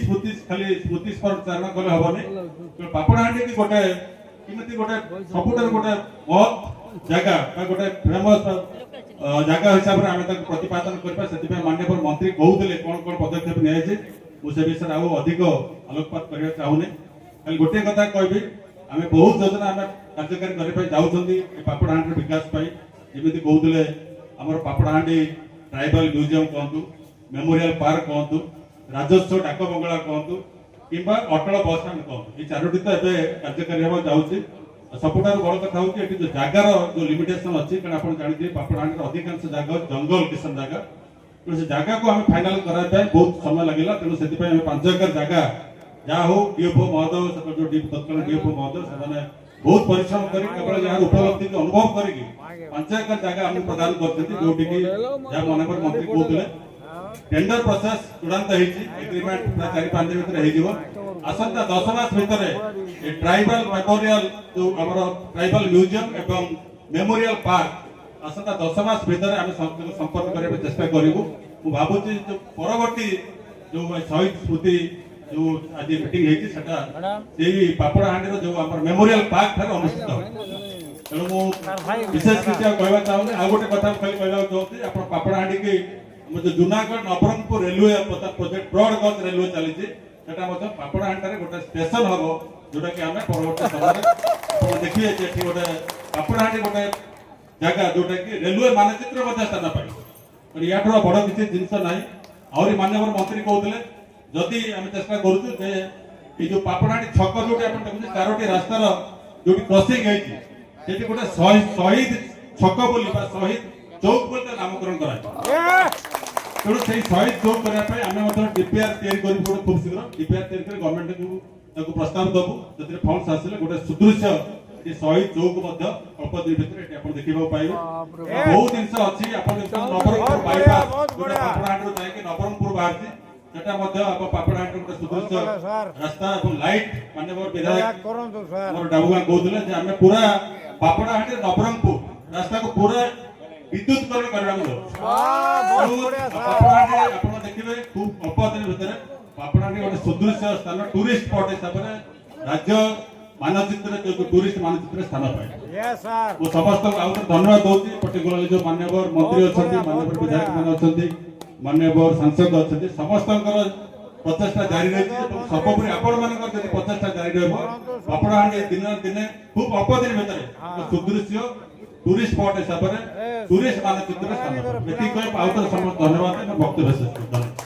स्मृति खाली स्मृति स्मरण कले हेनी पापड़ाहांडी की गोटे किमती गोटे सबुठार गोटे बहुत जगह गोटे फेमस जगह हिसाब से आम प्रतिपादन करवा से माननीय मंत्री कहते कौन कौन पदक्षेप नि विषय आधिक आलोकपात करने चाहूनी खाली गोटे कथा कहबी आम बहुत योजना आम कार्यकारी करने जाऊँगी पापड़ाहांडी विकास जमी कहते आम पापड़ाहांडी ट्राइबल म्यूजियम कहतु मेमोरियल पार्क कहतु राजस्व डाक बंगला कहतु कि अटल बस स्टाण्ड कहतु ये चारोटी तो एवं कार्यकारी होगा जाऊँगी सबुठार बड़ कथा हूँ जो जगार जो लिमिटेशन अच्छी कारण आप जानते पापड़ाहांडी अधिकांश जगह जंगल किसान जगह तेणु से जगह को आम फाइनाल कराया बहुत समय लगे तेणु से 5 एकर जगह जहाँ हो डीएफओ महोदय जो तत्काल डीएफओ महोदय से बहुत परिश्रम कर केवल यार उपलब्धि को अनुभव करके 5 एकर जगह आम प्रदान करते जो मनोहर मंत्री कहते टेंडर प्रोसेस चूड़ांत एग्रीमेंट प्राय 4-5 दिन भर आसंता 10 मास भितर ट्राइबल मेमोरियल जो आमर ट्राइबल म्यूजियम एवं मेमोरियल पार्क आसंता 10 मास भितर आम संपर्क करने चेष्टा करूँ मु भावुची जो परवर्ती जो शहीद स्मृति जो आज मीटिंग होती पापड़ाहांडी जो आम मेमोरियल पार्क ठार अनुष्ठित हो तेणु मु विशेष किसी कहना चाहूँ आ गोटे कथा खाली कहना चाहूँगी आप पापड़ाहांडी की जो Junagadh Nabarangpur railway project broad gauge railway चली पापड़ाहांडी गोटे स्टेशन हम जोटा कि आम परवर्ती समय देखिए गोटे पापड़ाहांडी गोटे जगह जोटा कि रेलवे मानचित्र स्थान पाई या बड़ किसी जिनस ना आहरी माननीय मंत्री कहते जदि आम चेष्टा करूँ जो पापड़ाहांडी छक जो देखते 4टी रास्तार जो क्रसिंग होती गोटे शहीद छक बोली शहीद चौक बोलते नामकरण करा तेणु से शहीद चौक करने आम डीपीआर तैयारी खूब शीघ्र डीपीआर तैयारी गवर्नमेंट को प्रस्ताव दबू जो फंड्स आसिले गोटे सुदृश्य शहीद चौक अल्प दिन भर देखा पाइबे बहुत जिन अच्छी नवरंगपुर बाईपास पापड़ाहांडी जाकि नवरंगपुर बाहर पापड़ाहांडी गोटे सुदृश्य रास्ता और लाइट माननीय विधायक डाबुगा कहते आम पूरा पापड़ाहांडी नवरंगपुर रास्ता को पूरा विद्युतकरण करने देखिए खूब अल्प दिन भितर पापड़ाहांडी गोटे सुदृश्य स्थान टूरिस्ट स्पॉट हिसाब से राज्य मानचित्र जो टूरिस्ट मानचित्र स्थान पाए वो समस्त धन्यवाद दूसरी पर्टिकुलरली जो माननीय मंत्री अच्छा माननीय विधायक मैंने माननीय सांसद अच्छा समस्त प्रचेषा जारी रही सर्वोपरि आपण प्रचेषा जारी रही पापड़ाहांडी दिन दिन खूब अल्प दिन भितर सुदृश्य टूरिस्ट स्पॉट हिसाब से टूरिस्ट मानचित्र स्थान धन्यवाद वक्तव्य शेष